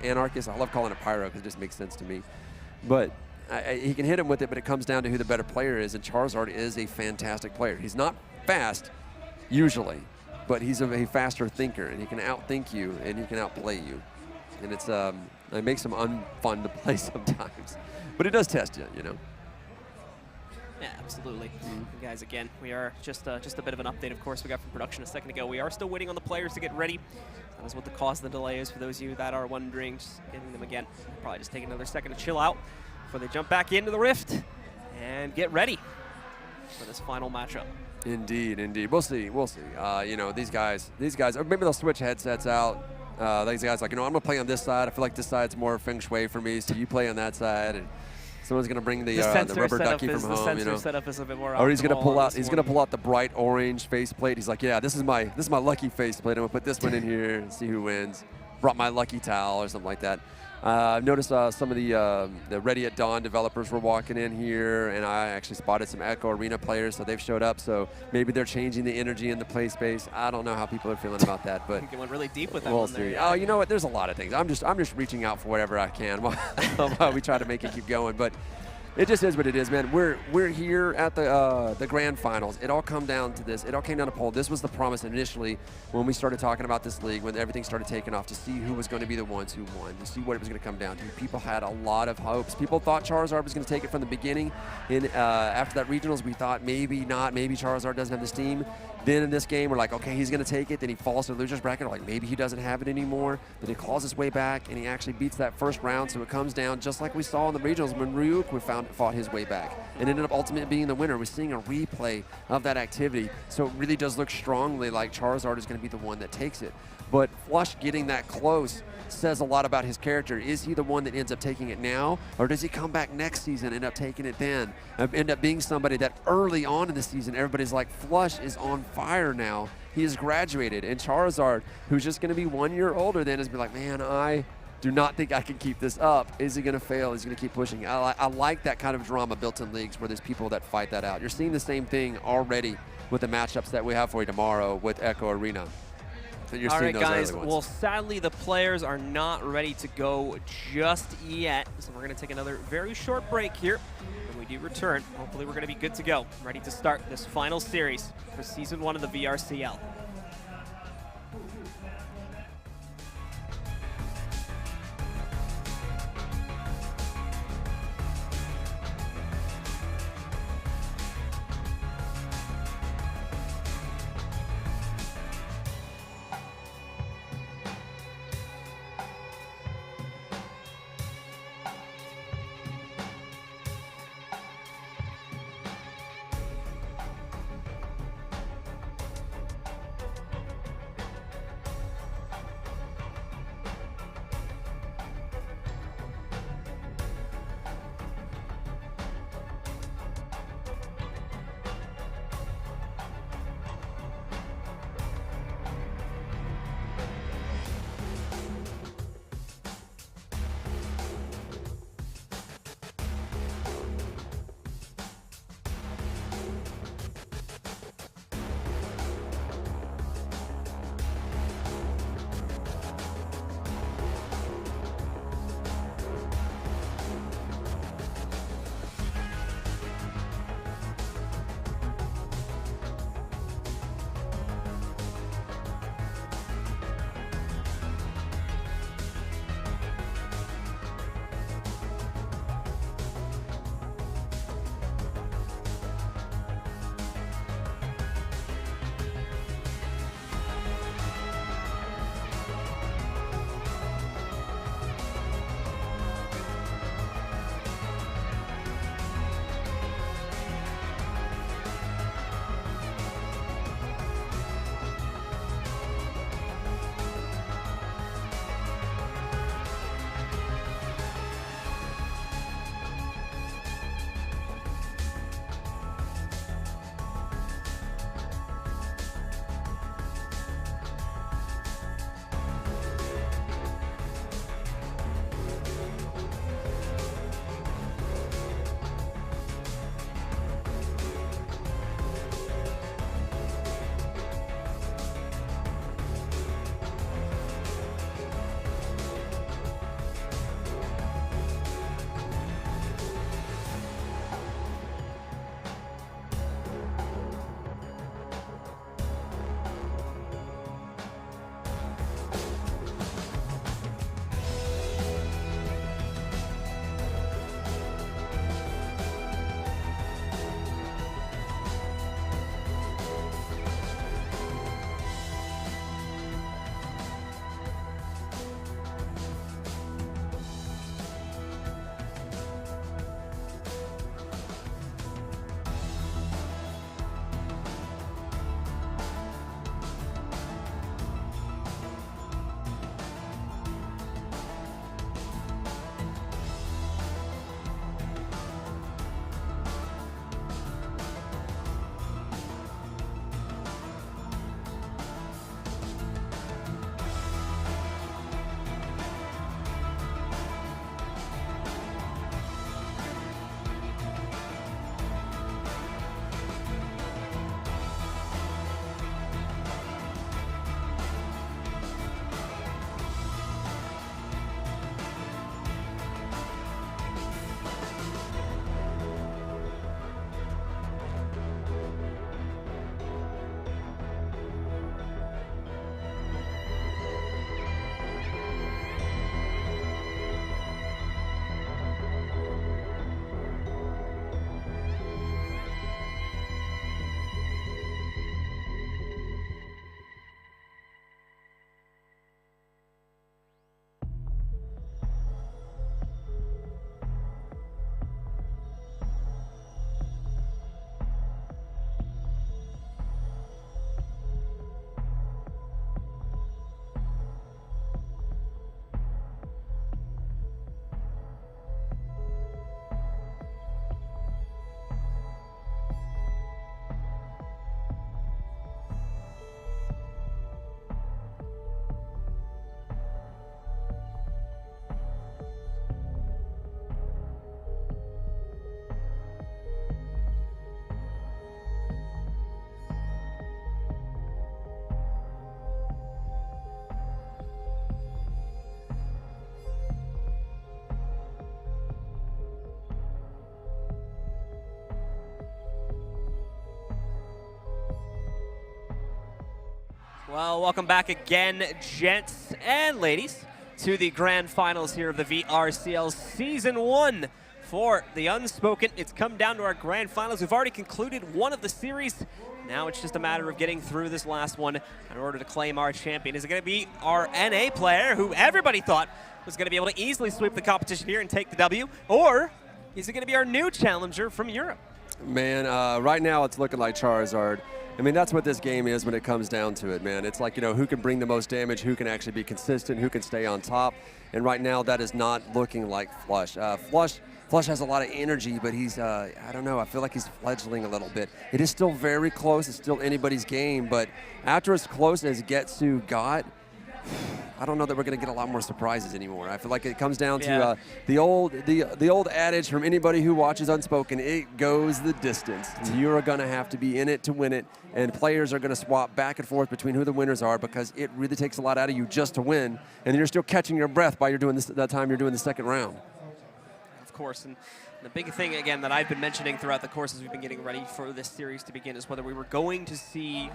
Anarchist. I love calling it Pyro because it just makes sense to me. But he can hit him with it, but it comes down to who the better player is, and Charizard is a fantastic player. He's not fast, usually, but he's a faster thinker, and he can outthink you, and he can outplay you. And it makes him unfun to play sometimes. But it does test you, Yeah, absolutely. Guys, again, we are just a bit of an update, of course, we got from production a second ago. We are still waiting on the players to get ready. That is what the cause of the delay is for those of you that are wondering. Just getting them again. Probably just take another second to chill out before they jump back into the Rift and get ready for this final matchup. Indeed. We'll see. These guys, or maybe they'll switch headsets out. These guys like, I'm going to play on this side. I feel like this side's more feng shui for me, so you play on that side. And someone's going to bring the rubber ducky from home, The sensor setup is a bit more or he's going to pull out the bright orange faceplate. He's like, yeah, this is my lucky faceplate. I'm going to put this one in here and see who wins. Brought my lucky towel or something like that. I've noticed some of the Ready at Dawn developers were walking in here, and I actually spotted some Echo Arena players, so they've showed up. So maybe they're changing the energy in the play space. I don't know how people are feeling about that, but I think it went really deep with that we'll one see. there. Oh, you know what? There's a lot of things. I'm just reaching out for whatever I can while we try to make it keep going. But It just is what it is, man. We're here at the grand finals. It all come down to this. It all came down to poll. This was the promise initially when we started talking about this league, when everything started taking off, to see who was going to be the ones who won, to see what it was going to come down to. People had a lot of hopes. People thought Charizard was going to take it from the beginning. And after that regionals, we thought maybe not. Maybe Charizard doesn't have the steam. Then in this game, we're like, okay, he's going to take it. Then he falls to the loser's bracket. We're like, maybe he doesn't have it anymore. Then he claws his way back, and he actually beats that first round. So it comes down just like we saw in the regionals when Ryuk fought his way back and ended up ultimately being the winner. We're seeing a replay of that activity. So it really does look strongly like Charizard is going to be the one that takes it. But Flush getting that close says a lot about his character. Is he the one that ends up taking it now, or does he come back next season and end up taking it then? End up being somebody that early on in the season, everybody's like, Flush is on fire now. He has graduated. And Charizard, who's just going to be 1 year older then, is be like, man, I do not think I can keep this up. Is he going to fail? Is he going to keep pushing? I like that kind of drama built in leagues where there's people that fight that out. You're seeing the same thing already with the matchups that we have for you tomorrow with Echo Arena. All right, guys. Well, sadly, the players are not ready to go just yet. So we're going to take another very short break here. When we do return, hopefully we're going to be good to go, ready to start this final series for Season 1 of the VRCL. Well, welcome back again, gents and ladies, to the grand finals here of the VRCL Season 1 for the Unspoken. It's come down to our grand finals. We've already concluded one of the series. Now it's just a matter of getting through this last one in order to claim our champion. Is it going to be our NA player, who everybody thought was going to be able to easily sweep the competition here and take the W, or is it going to be our new challenger from Europe? Man, right now it's looking like Charizard. I mean, that's what this game is when it comes down to it, man. It's like, you know, who can bring the most damage, who can actually be consistent, who can stay on top. And right now, that is not looking like Flush. Flush has a lot of energy, but he's, I don't know, I feel like he's fledgling a little bit. It is still very close. It's still anybody's game. But after as close as Getsu got, I don't know that we're going to get a lot more surprises anymore. I feel like it comes down to the old adage from anybody who watches Unspoken: it goes the distance. You are going to have to be in it to win it, and players are going to swap back and forth between who the winners are, because it really takes a lot out of you just to win, and you're still catching your breath while you're doing this. That time you're doing the second round. Of course, and the big thing, again, that I've been mentioning throughout the course as we've been getting ready for this series to begin is whether we were going to see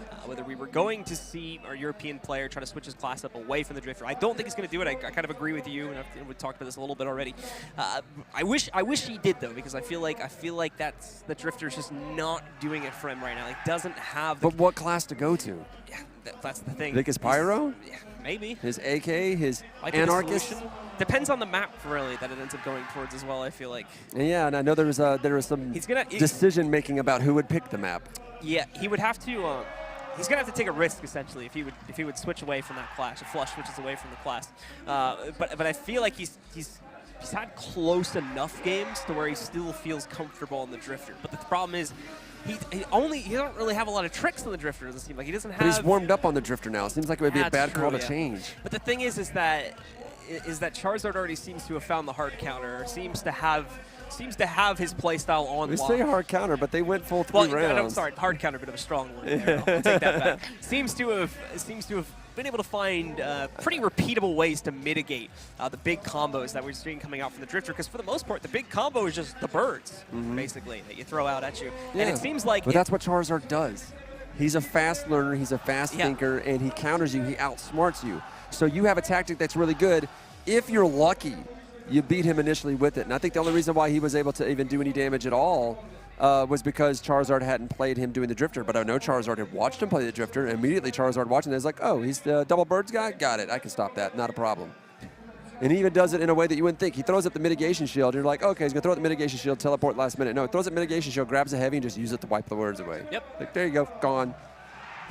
our European player try to switch his class up away from the Drifter. I don't think he's going to do it. I kind of agree with you, and we talked about this a little bit already. I wish he did, though, because I feel like that's the Drifter's just not doing it for him right now. Like, doesn't have. But what class to go to? Yeah, that's the thing. Think his Pyro? Yeah, maybe. His AK, his Anarchist? Depends on the map, really, that it ends up going towards as well, I feel like. Yeah, and I know there was some decision-making about who would pick the map. Yeah, he would have to. He's gonna have to take a risk, essentially, if he would switch away from that class, if Flush switches away from the class. But I feel like he's had close enough games to where he still feels comfortable on the Drifter. But the problem is, he don't really have a lot of tricks on the Drifter. It doesn't seem like he doesn't have. But he's warmed up on the Drifter now. It seems like it would be a bad call to change. But the thing is that Charizard already seems to have found the hard counter. Seems to have his playstyle on lock. They say hard counter, but they went full three rounds. I'm sorry, hard counter, bit of a strong word there. I'll take that back. Seems to have been able to find pretty repeatable ways to mitigate the big combos that we're seeing coming out from the Drifter, because for the most part, the big combo is just the birds, basically, that you throw out at you. Yeah. And it seems like... But that's what Charizard does. He's a fast learner, he's a fast thinker, and he counters you, he outsmarts you. So you have a tactic that's really good. If you're lucky, you beat him initially with it. And I think the only reason why he was able to even do any damage at all was because Charizard hadn't played him doing the Drifter. But I know Charizard had watched him play the Drifter, and immediately Charizard watching it is like, oh, he's the double birds guy? Got it. I can stop that. Not a problem. And he even does it in a way that you wouldn't think. He throws up the mitigation shield. You're like, okay, he's going to throw up the mitigation shield, teleport last minute. No, he throws up mitigation shield, grabs a heavy, and just uses it to wipe the words away. Yep. Like, there you go, gone.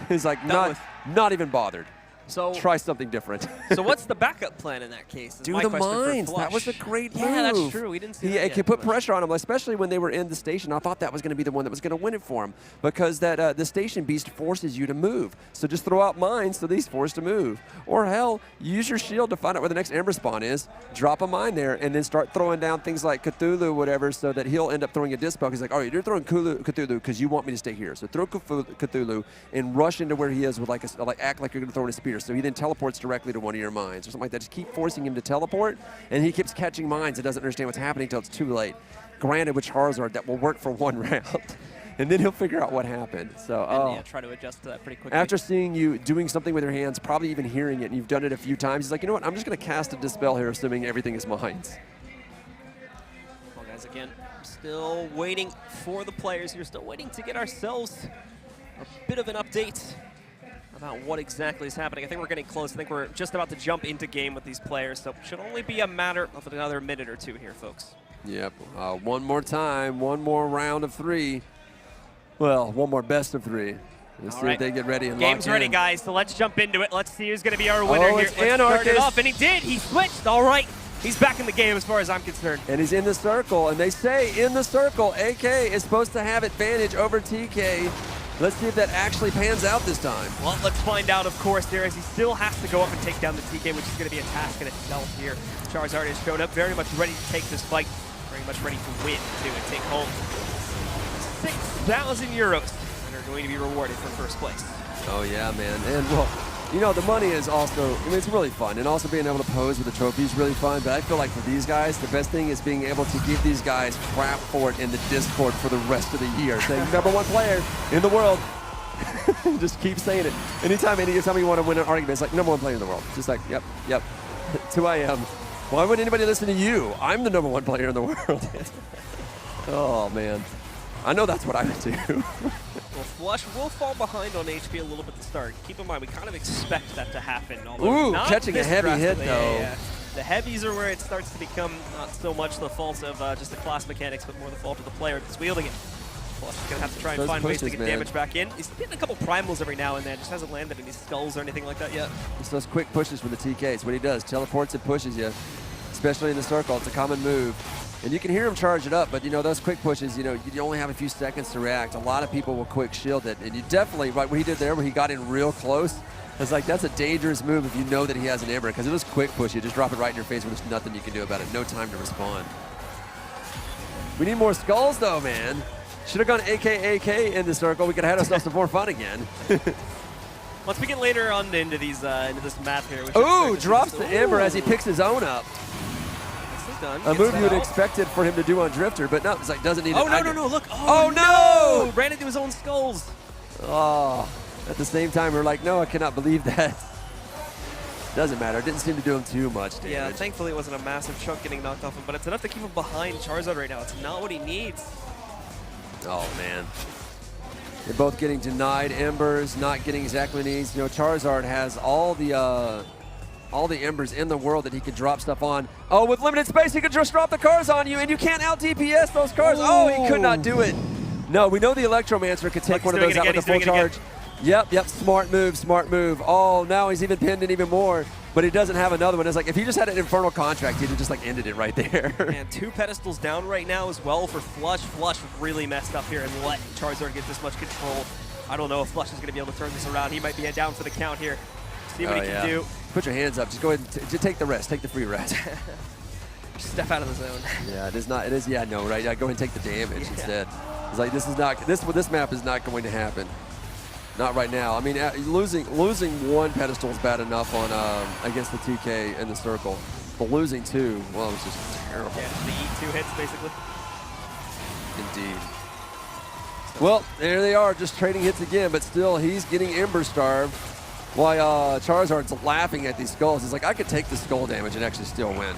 He's like, not even bothered. So try something different. So what's the backup plan in that case? Do the mines. That was a great move. Yeah, that's true. We didn't see that. He could put pressure on him, especially when they were in the station. I thought that was going to be the one that was going to win it for him, because that the station beast forces you to move. So just throw out mines so he's forced to move. Or hell, use your shield to find out where the next Ember spawn is, drop a mine there, and then start throwing down things like Cthulhu or whatever, so that he'll end up throwing a dispel. He's like, all right, you're throwing Cthulhu because you want me to stay here. So throw Cthulhu and rush into where he is with act like you're going to throw in a spear. So he then teleports directly to one of your mines or something like that. Just keep forcing him to teleport, and he keeps catching mines and doesn't understand what's happening until it's too late. Granted, with Charizard, that will work for one round, and then he'll figure out what happened. So, try to adjust to that pretty quickly. After seeing you doing something with your hands, probably even hearing it, and you've done it a few times, he's like, you know what, I'm just going to cast a Dispel here, assuming everything is mines. Well, guys, again, still waiting for the players here, still waiting to get ourselves a bit of an update about what exactly is happening. I think we're getting close. I think we're just about to jump into game with these players, so it should only be a matter of another minute or two here, folks. Yep. One more time, one more round of 3. Well, one more best of 3. Let's see if they get ready and Game's ready, guys, so let's jump into it. Let's see who's going to be our winner here. Let's start it off, and he did. He switched. All right. He's back in the game as far as I'm concerned. And he's in the circle, and they say in the circle, AK is supposed to have advantage over TK. Let's see if that actually pans out this time. Well, let's find out, of course, there, as he still has to go up and take down the TK, which is going to be a task in itself here. Charizard has shown up very much ready to take this fight, very much ready to win, too, and take home 6,000 euros that are going to be rewarded for first place. Oh, yeah, man. And, well, you know, the money is also, I mean, it's really fun. And also being able to pose with the trophy is really fun. But I feel like for these guys, the best thing is being able to give these guys crap for it in the Discord for the rest of the year. Saying, #1 player in the world. Just keep saying it. Anytime you want to win an argument, it's like #1 player in the world. Just like, yep. It's who I am. Why would anybody listen to you? I'm the #1 player in the world. Oh, man. I know that's what I would do. Well, Flush will fall behind on HP a little bit to start. Keep in mind, we kind of expect that to happen. Ooh, catching a heavy hit, though. Yeah. The heavies are where it starts to become not so much the fault of just the class mechanics, but more the fault of the player that's wielding it. Flush is going to have to try and find ways to get damage back in. He's hitting a couple primals every now and then. Just hasn't landed any skulls or anything like that yet. It's those quick pushes from the TKs. What he does, teleports and pushes you, especially in the circle. It's a common move. And you can hear him charge it up, but, those quick pushes, you only have a few seconds to react. A lot of people will quick shield it. And you definitely, like what he did there, where he got in real close, it's like that's a dangerous move if you know that he has an Ember, because it was quick push. You just drop it right in your face where there's nothing you can do about it. No time to respond. We need more skulls, though, man. Should have gone AK in the circle. We could have had ourselves some more fun again. Once we get later on into these into this map here, we ooh, drops the Ember as he picks his own up. Done. A move you would expect it for him to do on Drifter, but no, it's like doesn't need it. Oh, no, look. Oh, no! Ran into his own skulls. Oh, at the same time, we're like, no, I cannot believe that. Doesn't matter. It didn't seem to do him too much damage. Yeah, thankfully it wasn't a massive chunk getting knocked off him, but it's enough to keep him behind Charizard right now. It's not what he needs. Oh, man. They're both getting denied Embers, not getting exactly what he needs. Charizard has all the Embers in the world that he could drop stuff on. Oh, with limited space, he could just drop the cars on you, and you can't out-DPS those cars. Ooh. Oh, he could not do it. No, we know the Electromancer could take one of those out with a full charge. Yep, smart move. Oh, now he's even pinned it even more, but he doesn't have another one. It's like, if he just had an Infernal Contract, he'd have just ended it right there. And 2 pedestals down right now as well for Flush. Flush really messed up here and let Charizard get this much control. I don't know if Flush is going to be able to turn this around. He might be down for the count here. See what he can do. Put your hands up. Just go ahead and just take the rest. Take the free rest. Step out of the zone. Yeah, it is not. It is. Yeah, no, right. Yeah, go ahead and take the damage instead. It's like this map is not going to happen. Not right now. I mean, losing 1 pedestal is bad enough on against the TK in the circle, but losing 2, well, it was just terrible. Yeah, the eat 2 hits basically. Indeed. Well, there they are, just trading hits again, but still he's getting Ember starved. While Charizard's laughing at these skulls. He's like, I could take the skull damage and actually still win.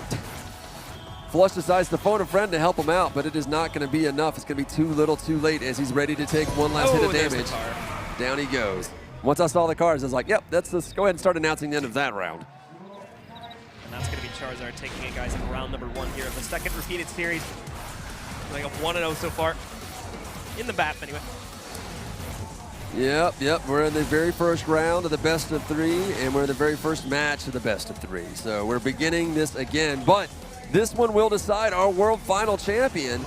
Flush decides to phone a friend to help him out, but it is not going to be enough. It's going to be too little too late as he's ready to take one last hit of damage. Down he goes. Once I saw the cars, I was like, yep, that's this. Go ahead and start announcing the end of that round. And that's going to be Charizard taking it, guys, in round number 1 here of the second repeated series. Like a 1-0 so far. In the map, anyway. Yep. We're in the very first round of the best of 3, and we're in the very first match of the best of 3. So we're beginning this again, but this one will decide our world final champion.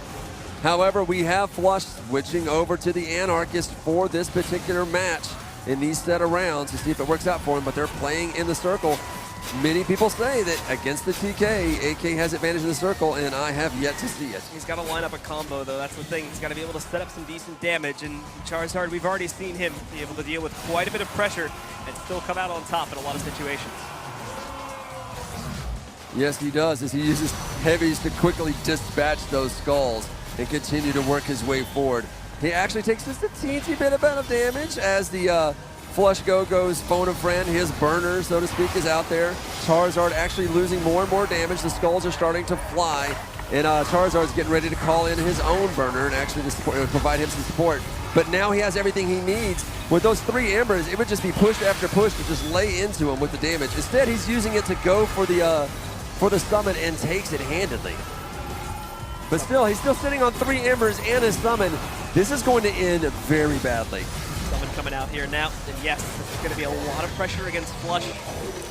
However, we have Flush switching over to the Anarchist for this particular match in these set of rounds to see if it works out for him, but they're playing in the circle. Many people say that against the TK, AK has advantage in the circle, and I have yet to see it. He's got to line up a combo, though. That's the thing. He's got to be able to set up some decent damage, and Charizard, we've already seen him be able to deal with quite a bit of pressure and still come out on top in a lot of situations. Yes, he does, as he uses heavies to quickly dispatch those skulls and continue to work his way forward. He actually takes just a teensy bit of damage as the Flushgogo's phone a friend, his burner, so to speak, is out there. Charizard actually losing more and more damage. The skulls are starting to fly, and Charizard's getting ready to call in his own burner and actually provide him some support. But now he has everything he needs. With those 3 Embers, it would just be push after push to just lay into him with the damage. Instead, he's using it to go for the summon and takes it handedly. But still, he's still sitting on 3 Embers and his summon. This is going to end very badly. Summon coming out here now, and yes, this is going to be a lot of pressure against Flush.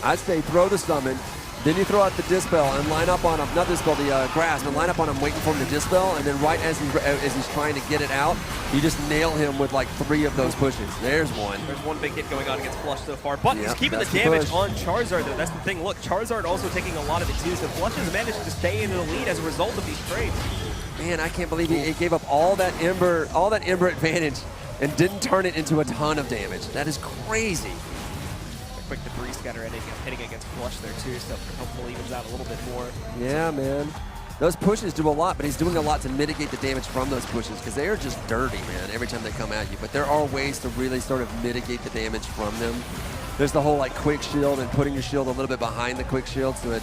I'd say throw the summon, then you throw out the Dispel and line up on him, not Dispel, the Grass, but line up on him waiting for him to Dispel, and then right as he's trying to get it out, you just nail him with like 3 of those pushes. There's one. There's one big hit going on against Flush so far, but he's keeping the damage on Charizard, though. That's the thing. Look, Charizard also taking a lot of it, too, so Flush has managed to stay in the lead as a result of these trades. Man, I can't believe he gave up all that Ember advantage and didn't turn it into a ton of damage. That is crazy. A quick debris scatter hitting against Flush there too, so hopefully evens out a little bit more. Yeah, man. Those pushes do a lot, but he's doing a lot to mitigate the damage from those pushes because they are just dirty, man, every time they come at you. But there are ways to really sort of mitigate the damage from them. There's the whole like quick shield and putting your shield a little bit behind the quick shield so it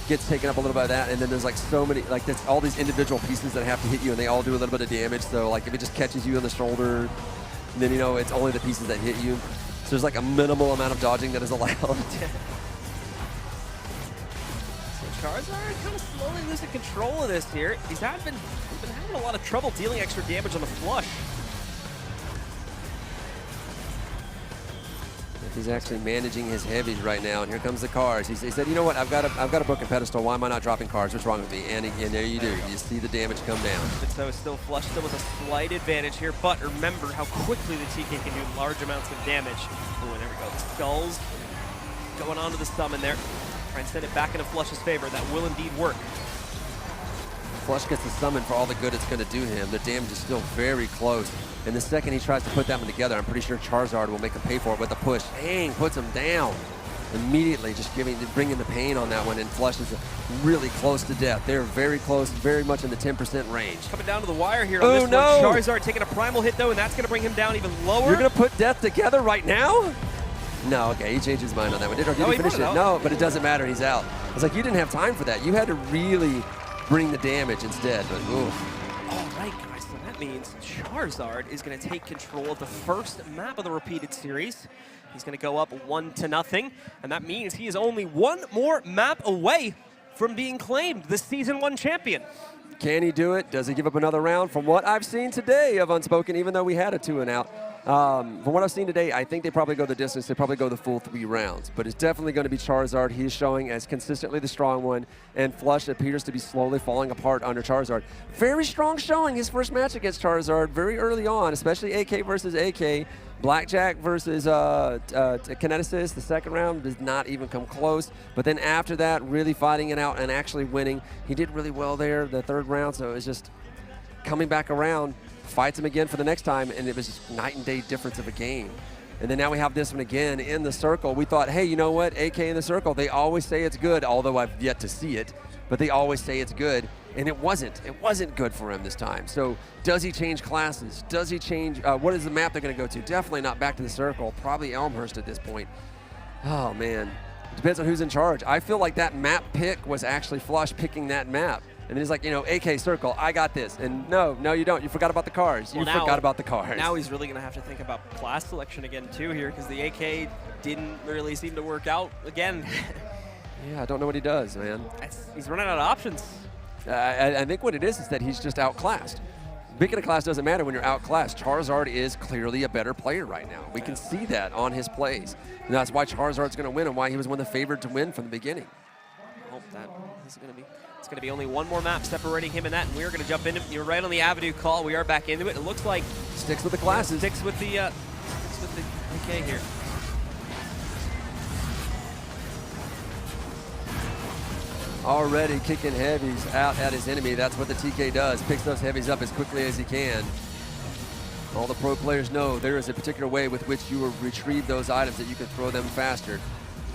gets taken up a little bit of that. And then there's like so many, like there's all these individual pieces that have to hit you and they all do a little bit of damage. So like if it just catches you in the shoulder, then you know it's only the pieces that hit you. So there's like a minimal amount of dodging that is allowed. Charizard kind of slowly losing control of this here. He's been having a lot of trouble dealing extra damage on the flush. He's actually managing his heavies right now, and here comes the cars. He said, you know what, I've got a broken pedestal. Why am I not dropping cars? What's wrong with me? And there you do. You see the damage come down. But so still flush still with a slight advantage here, but remember how quickly the TK can do large amounts of damage. Ooh, and there we go. The skulls going on to the summon there. Try and send it back into Flush's favor. That will indeed work. Flush gets the summon for all the good it's going to do him. The damage is still very close. And the second he tries to put that one together, I'm pretty sure Charizard will make him pay for it with a push. Dang, puts him down. Immediately just bringing the pain on that one, and Flush is really close to death. They're very close, very much in the 10% range. Coming down to the wire here on this one. Charizard taking a primal hit though, and that's going to bring him down even lower. You're going to put death together right now? No, okay, he changed his mind on that one. Did he finish it? No, but it doesn't matter, he's out. It's like you didn't have time for that. You had to really bring the damage instead, but ooh. All right, guys, so that means Charizard is going to take control of the first map of the repeated series. He's going to go up 1-0, and that means he is only one more map away from being claimed the Season 1 champion. Can he do it? Does he give up another round? From what I've seen today of Unspoken, even though we had a 2-and-out, from what I've seen today, I think they probably go the distance. They probably go the full 3 rounds. But it's definitely going to be Charizard. He's showing as consistently the strong one, and Flush appears to be slowly falling apart under Charizard. Very strong showing his first match against Charizard very early on, especially AK versus AK. Blackjack versus Kineticist, the second round, does not even come close. But then after that, really fighting it out and actually winning. He did really well there the third round, so it was just coming back around, fights him again for the next time, and it was just night and day difference of a game. And then now we have this one again in the circle. We thought, hey, you know what, AK in the circle, they always say it's good, although I've yet to see it, but they always say it's good. And it wasn't good for him this time. So does he change classes? Does he change, what is the map they're gonna go to? Definitely not back to the circle, probably Elmhurst at this point. Oh man, depends on who's in charge. I feel like that map pick was actually Flush picking that map. And he's like, you know, AK circle, I got this. And no, you don't. You forgot about the cars. You forgot about the cars. Now he's really going to have to think about class selection again, too, here, because the AK didn't really seem to work out again. Yeah, I don't know what he does, man. He's running out of options. I think what it is that he's just outclassed. Picking a class doesn't matter when you're outclassed. Charizard is clearly a better player right now. We can see that on his plays. And that's why Charizard's going to win and why he was one of the favored to win from the beginning. I hope that is going to be... It's going to be only one more map separating him and that, and we're going to jump into it. You're right on the Avenue call. We are back into it. It looks like... Sticks with the classes. Sticks with the AK here. Already kicking heavies out at his enemy. That's what the TK does. Picks those heavies up as quickly as he can. All the pro players know there is a particular way with which you will retrieve those items that you can throw them faster.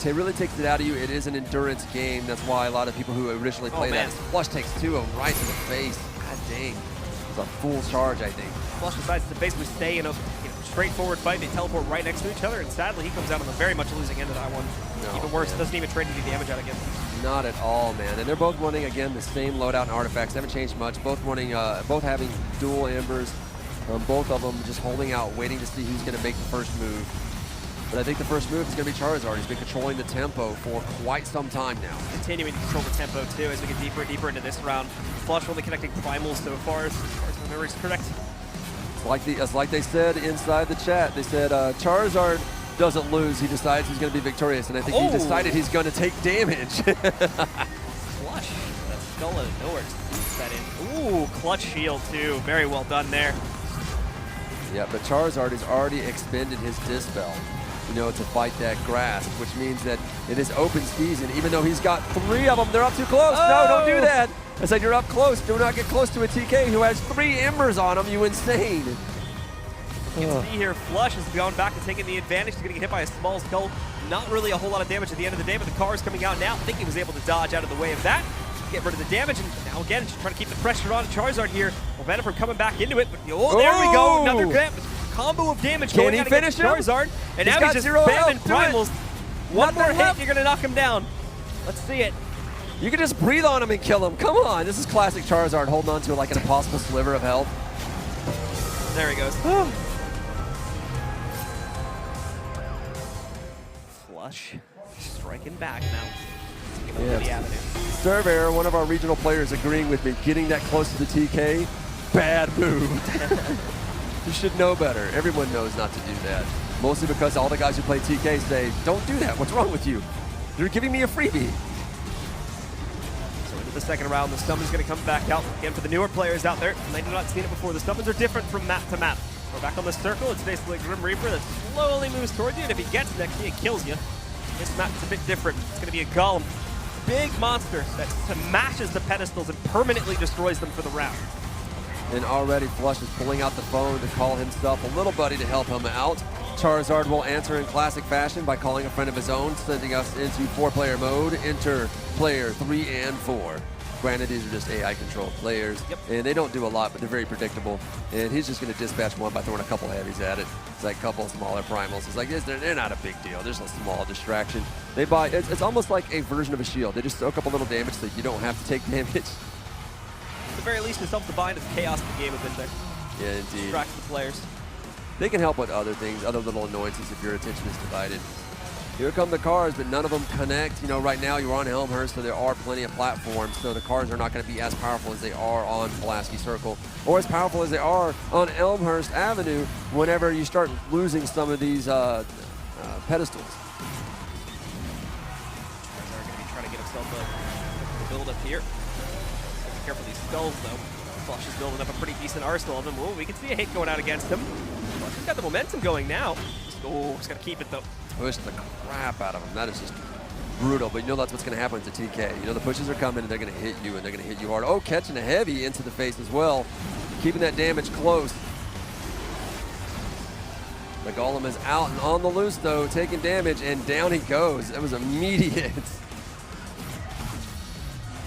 It really takes it out of you. It is an endurance game. That's why a lot of people who originally play that. Flush takes 2 of them right to the face. God dang. It's a full charge, I think. Flush decides to basically stay in a straightforward fight. They teleport right next to each other, and sadly, he comes out on the very much losing end of that one. No, even worse, doesn't even trade any damage out again. Not at all, man. And they're both running, again, the same loadout and artifacts. They haven't changed much. Both running, both having dual embers. Both of them just holding out, waiting to see who's going to make the first move. But I think the first move is going to be Charizard. He's been controlling the tempo for quite some time now. Continuing to control the tempo, too, as we get deeper and deeper into this round. Flush only connecting primals so far, as my memory is correct. It's like they said inside the chat. They said Charizard doesn't lose. He decides he's going to be victorious. And I think he decided he's going to take damage. Flush. That skull out of nowhere just that in. Ooh, clutch shield, too. Very well done there. Yeah, but Charizard has already expended his Dispel, you know, to fight that grasp, which means that it is open season. Even though he's got 3 of them, they're up too close. Oh! No, don't do that. I said you're up close. Do not get close to a TK who has 3 embers on him, you insane. You can see here, Flush is going back and taking the advantage. He's going to get hit by a small skull. Not really a whole lot of damage at the end of the day, but the car is coming out now. I think he was able to dodge out of the way of that. get rid of the damage, and now again, just trying to keep the pressure on Charizard here. Prevent from coming back into it, but oh, there we go, another combo of damage going out against Charizard, and now he's just spamming primals. One more hit, you're gonna knock him down. Let's see it. You can just breathe on him and kill him. Come on, this is classic Charizard holding on to like an impossible sliver of health. There he goes. Flush, striking back now. Give him the avenue. Serve error, one of our regional players agreeing with me, getting that close to the TK, bad move. You should know better. Everyone knows not to do that. Mostly because all the guys who play TK say, don't do that, what's wrong with you? You're giving me a freebie. So into the second round, the summons going to come back out. Again, for the newer players out there, they have not seen it before. The summons are different from map to map. We're back on the circle. It's basically a Grim Reaper that slowly moves towards you, and if he gets next to you, it kills you. This map's a bit different. It's going to be a golem. Big monster that smashes the pedestals and permanently destroys them for the round. And already Flush is pulling out the phone to call himself a little buddy to help him out. Charizard will answer in classic fashion by calling a friend of his own, sending us into 4-player mode. Enter player 3 and 4. Granted, these are just AI-controlled players, and they don't do a lot, but they're very predictable. And he's just going to dispatch one by throwing a couple heavies at it. It's like a couple smaller primals. It's like, they're not a big deal. There's a small distraction. They buy. It's almost like a version of a shield. They just soak up a little damage so you don't have to take damage. At the very least, it's helped to bind the chaos of the game a bit there. Yeah, indeed. Distract the players. They can help with other things, other little annoyances if your attention is divided. Here come the cars, but none of them connect. You know, right now you're on Elmhurst, so there are plenty of platforms, so the cars are not going to be as powerful as they are on Pulaski Circle, or as powerful as they are on Elmhurst Avenue whenever you start losing some of these pedestals. Charizard going to be trying to get himself a build up here. Be careful these skulls, though. Flush is building up a pretty decent arsenal of them. Oh, we can see a hit going out against him. Flush has got the momentum going now. Oh, he's got to keep it, though. Push the crap out of him. That is just brutal, but you know that's what's going to happen to TK. You know the pushes are coming, and they're going to hit you, and they're going to hit you hard. Oh, catching a heavy into the face as well. Keeping that damage close. The Golem is out and on the loose, though, taking damage, and down he goes. It was immediate.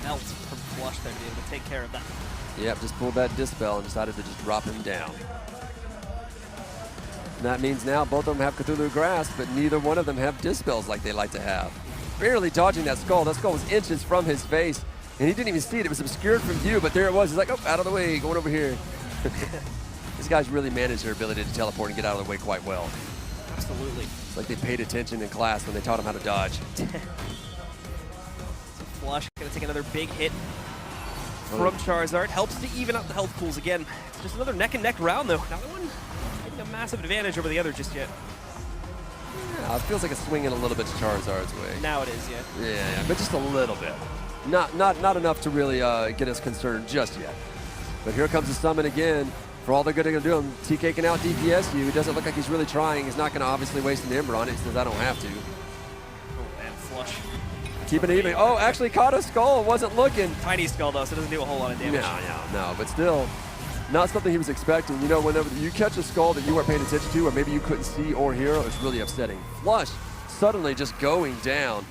Melt from Flush there to be able to take care of that. Yep, just pulled that Dispel and decided to just drop him down. And that means now both of them have Cthulhu Grasp, but neither one of them have Dispels like they like to have. Barely dodging that skull. That skull was inches from his face, and he didn't even see it. It was obscured from view, but there it was. He's like, oh, out of the way, going over here. These guys really manage their ability to teleport and get out of the way quite well. Absolutely. It's like they paid attention in class when they taught them how to dodge. So Flush going to take another big hit from Charizard. Helps to even out the health pools again. It's just another neck-and-neck round, though. Neither one taking a massive advantage over the other just yet. Yeah, it feels like it's swinging a little bit to Charizard's way. Now it is, yeah. Yeah, but just a little bit. Not enough to really get us concerned just yet. But here comes the summon again. For all they're going to do, TK can out DPS you. It doesn't look like he's really trying. He's not going to obviously waste an Ember on it. He says, I don't have to. Oh, man, Flush. Keep it even. Oh, actually caught a skull. Wasn't looking. Tiny skull, though, so it doesn't do a whole lot of damage. No. But still, not something he was expecting. You know, whenever you catch a skull that you weren't paying attention to, or maybe you couldn't see or hear, it's really upsetting. Flush suddenly just going down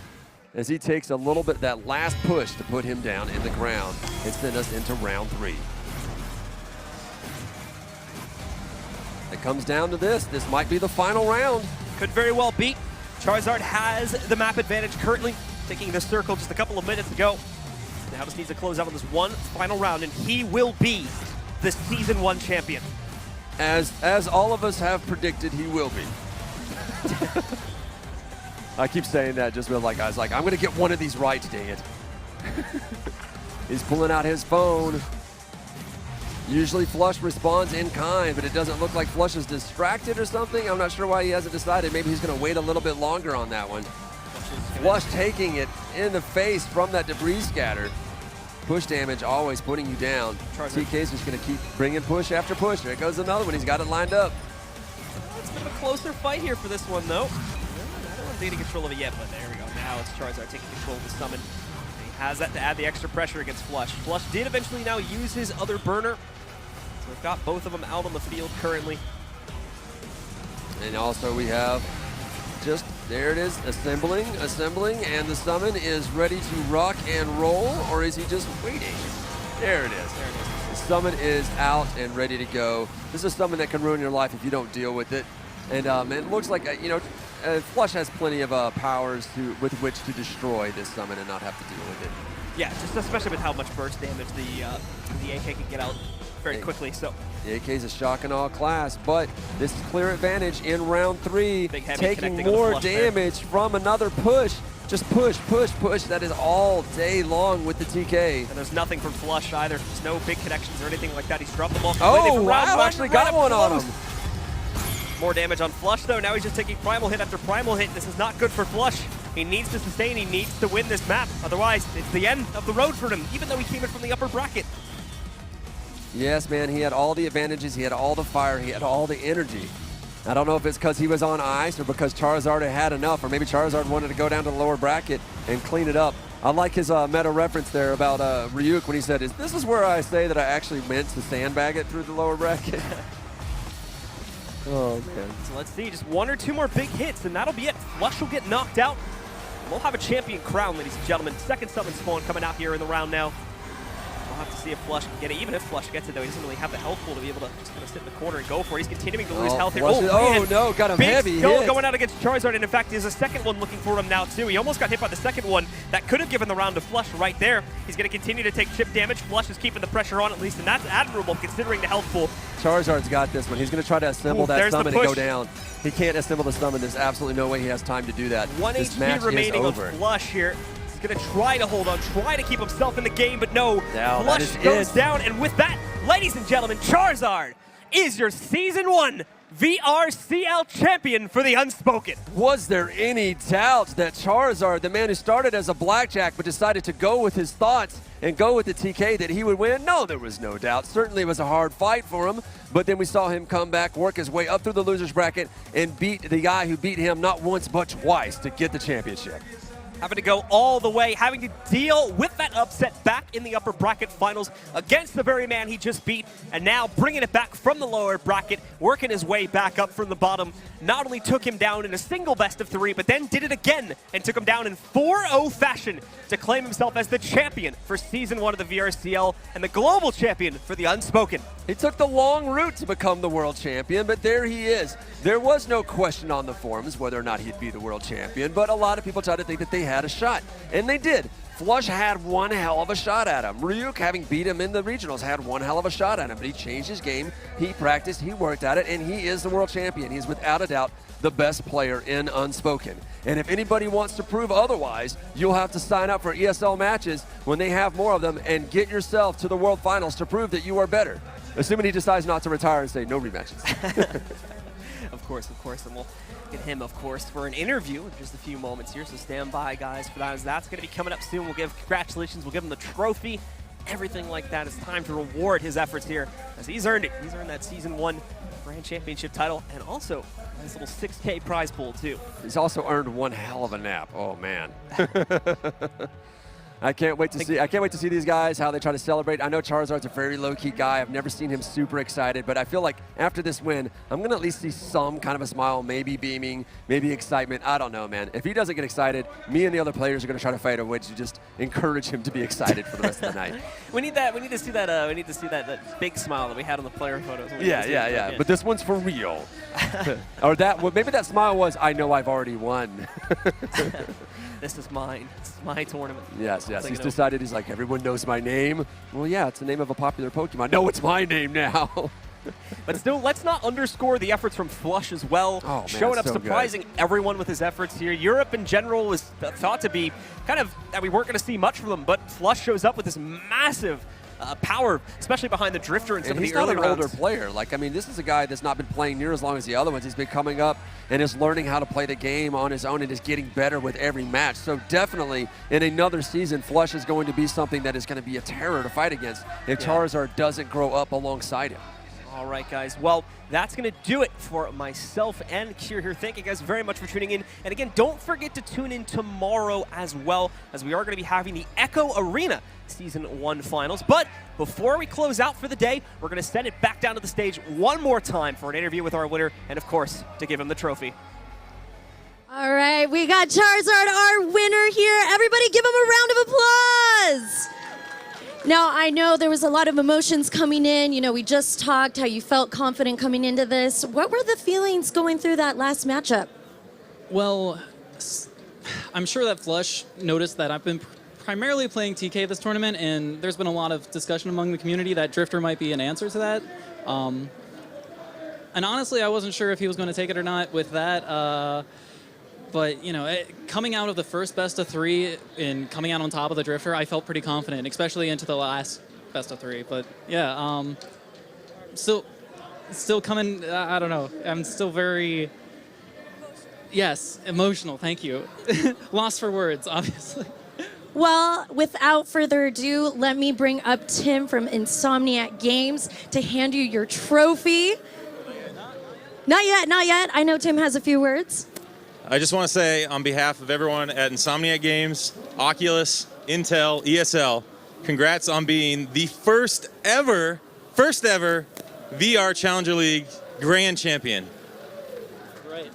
as he takes a little bit, that last push to put him down in the ground and send us into round 3. It comes down to this. This might be the final round. Could very well be. Charizard has the map advantage currently, taking the circle just a couple of minutes ago. Now just needs to close out on this one final round, and he will be the Season 1 champion. As all of us have predicted, he will be. I keep saying that just with like, I was like, I'm going to get one of these right, dang it. He's pulling out his phone. Usually Flush responds in kind, but it doesn't look like Flush is distracted or something. I'm not sure why he hasn't decided. Maybe he's going to wait a little bit longer on that one. Flush taking it in the face from that debris scatter. Push damage always putting you down. TK's just going to keep bringing push after push. There goes another one. He's got it lined up. It's a bit of a closer fight here for this one, though. I don't want to take control of it yet, but there we go. Now it's Charizard taking control of the summon. He has that to add the extra pressure against Flush. Flush did eventually now use his other burner. So we've got both of them out on the field currently. And also we have just, there it is, assembling, and the summon is ready to rock and roll, or is he just waiting? There it is. The summon is out and ready to go. This is a summon that can ruin your life if you don't deal with it. And it looks like, Flush has plenty of powers with which to destroy this summon and not have to deal with it. Yeah, just especially with how much burst damage the AK can get out very quickly. So the AK is a shock and awe class, but this is clear advantage in round 3. Big heavy taking more damage from another push. Just push. That is all day long with the TK. And there's nothing from Flush either. There's no big connections or anything like that. He's dropped the ball completely Oh, from round wow, one. actually got one on him. More damage on Flush, though. Now he's just taking primal hit after primal hit. This is not good for Flush. He needs to sustain. He needs to win this map. Otherwise, it's the end of the road for him, even though he came in from the upper bracket. Yes, man, he had all the advantages. He had all the fire. He had all the energy. I don't know if it's because he was on ice or because Charizard had enough, or maybe Charizard wanted to go down to the lower bracket and clean it up. I like his meta reference there about Ryuk when he said, this is where I say that I actually meant to sandbag it through the lower bracket. Oh, man. So let's see, just 1 or 2 more big hits, and that'll be it. Flush will get knocked out. We'll have a champion crown, ladies and gentlemen. Second summon spawn coming out here in the round now. We'll have to see if Flush can get it. Even if Flush gets it, though, he doesn't really have the health pool to be able to just kind of sit in the corner and go for it. He's continuing to lose health here. Oh, no, got him big heavy skill hit. going out against Charizard, and in fact, there's a second one looking for him now, too. He almost got hit by the second one. That could have given the round to Flush right there. He's going to continue to take chip damage. Flush is keeping the pressure on, at least, and that's admirable considering the health pool. Charizard's got this one. He's going to try to assemble that summon and go down. He can't assemble the summon. There's absolutely no way he has time to do that. 1 this HP match remaining is on over. Flush here. He's going to try to hold on, try to keep himself in the game, but no. Flush goes down, and with that, ladies and gentlemen, Charizard is your Season 1 VRCL champion for the Unspoken. Was there any doubt that Charizard, the man who started as a blackjack but decided to go with his thoughts and go with the TK, that he would win? No, there was no doubt. Certainly it was a hard fight for him, but then we saw him come back, work his way up through the loser's bracket, and beat the guy who beat him not once but twice to get the championship. Having to go all the way, having to deal with that upset back in the upper bracket finals against the very man he just beat, and now bringing it back from the lower bracket, working his way back up from the bottom. Not only took him down in a single best of 3, but then did it again and took him down in 4-0 fashion to claim himself as the champion for Season 1 of the VRCL and the global champion for the Unspoken. He took the long route to become the world champion, but there he is. There was no question on the forums whether or not he'd be the world champion, but a lot of people tried to think that they had a shot, and they did. Flush had one hell of a shot at him. Ryuk, having beat him in the regionals, had one hell of a shot at him, but he changed his game, he practiced, he worked at it, and he is the world champion. He's without a doubt the best player in Unspoken. And if anybody wants to prove otherwise, you'll have to sign up for ESL matches when they have more of them and get yourself to the World Finals to prove that you are better. Assuming he decides not to retire and say no rematches. Of course, and we'll get him, of course, for an interview in just a few moments here, so stand by, guys, for that, as that's going to be coming up soon. We'll give congratulations, we'll give him the trophy, everything like that. It's time to reward his efforts here, as he's earned it. He's earned that Season 1 Grand Championship title, and also a nice little 6K prize pool, too. He's also earned one hell of a nap. Oh, man. I can't wait to see these guys, how they try to celebrate. I know Charizard's a very low-key guy. I've never seen him super excited, but I feel like after this win, I'm going to at least see some kind of a smile, maybe beaming, maybe excitement. I don't know, man. If he doesn't get excited, me and the other players are going to try to find a way to just encourage him to be excited for the rest of the night. We need to see that big smile that we had on the player photos. Yeah. But this one's for real. Or maybe that smile was, I know I've already won. This is mine. It's my tournament. Yes. He's decided, he's like, everyone knows my name. Well, yeah, it's the name of a popular Pokemon. No, it's my name now. But still, let's not underscore the efforts from Flush as well. Oh, man, showing up, so surprising everyone with his efforts here. Europe in general was thought to be kind of that we weren't going to see much from them, but Flush shows up with this massive power, especially behind the Drifter and some of the early rounds. He's not an older player. Like, I mean, this is a guy that's not been playing near as long as the other ones. He's been coming up and is learning how to play the game on his own and is getting better with every match. So definitely, in another season, Flush is going to be something that is going to be a terror to fight against if Charizard doesn't grow up alongside him. All right, guys. Well, that's going to do it for myself and Kier here. Thank you guys very much for tuning in. And again, don't forget to tune in tomorrow as well, as we are going to be having the Echo Arena Season 1 Finals. But before we close out for the day, we're going to send it back down to the stage one more time for an interview with our winner and, of course, to give him the trophy. right, we got Charizard, our winner here. Everybody give him a round of applause. Now, I know there was a lot of emotions coming in. You know, we just talked how you felt confident coming into this. What were the feelings going through that last matchup? Well, I'm sure that Flush noticed that I've been primarily playing TK this tournament, and there's been a lot of discussion among the community that Drifter might be an answer to that. And honestly, I wasn't sure if he was going to take it or not with that. But, you know, coming out of the first best of 3 and coming out on top of the Drifter, I felt pretty confident, especially into the last best of 3. But, yeah, still coming, I don't know. I'm still very, yes, emotional, thank you. Lost for words, obviously. Well, without further ado, let me bring up Tim from Insomniac Games to hand you your trophy. Not yet, not yet. I know Tim has a few words. I just want to say, on behalf of everyone at Insomniac Games, Oculus, Intel, ESL, congrats on being the first ever VR Challenger League Grand Champion. Right.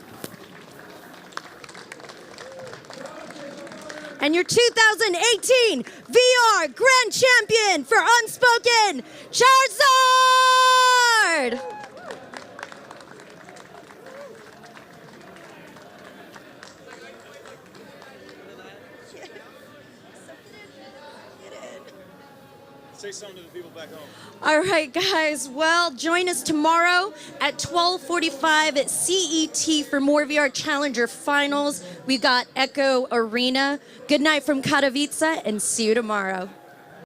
And your 2018 VR Grand Champion for Unspoken, Charizard! Say something to the people back home. All right, guys. Well, join us tomorrow at 12:45 at CET for more VR Challenger Finals. We've got Echo Arena. Good night from Katowice, and see you tomorrow.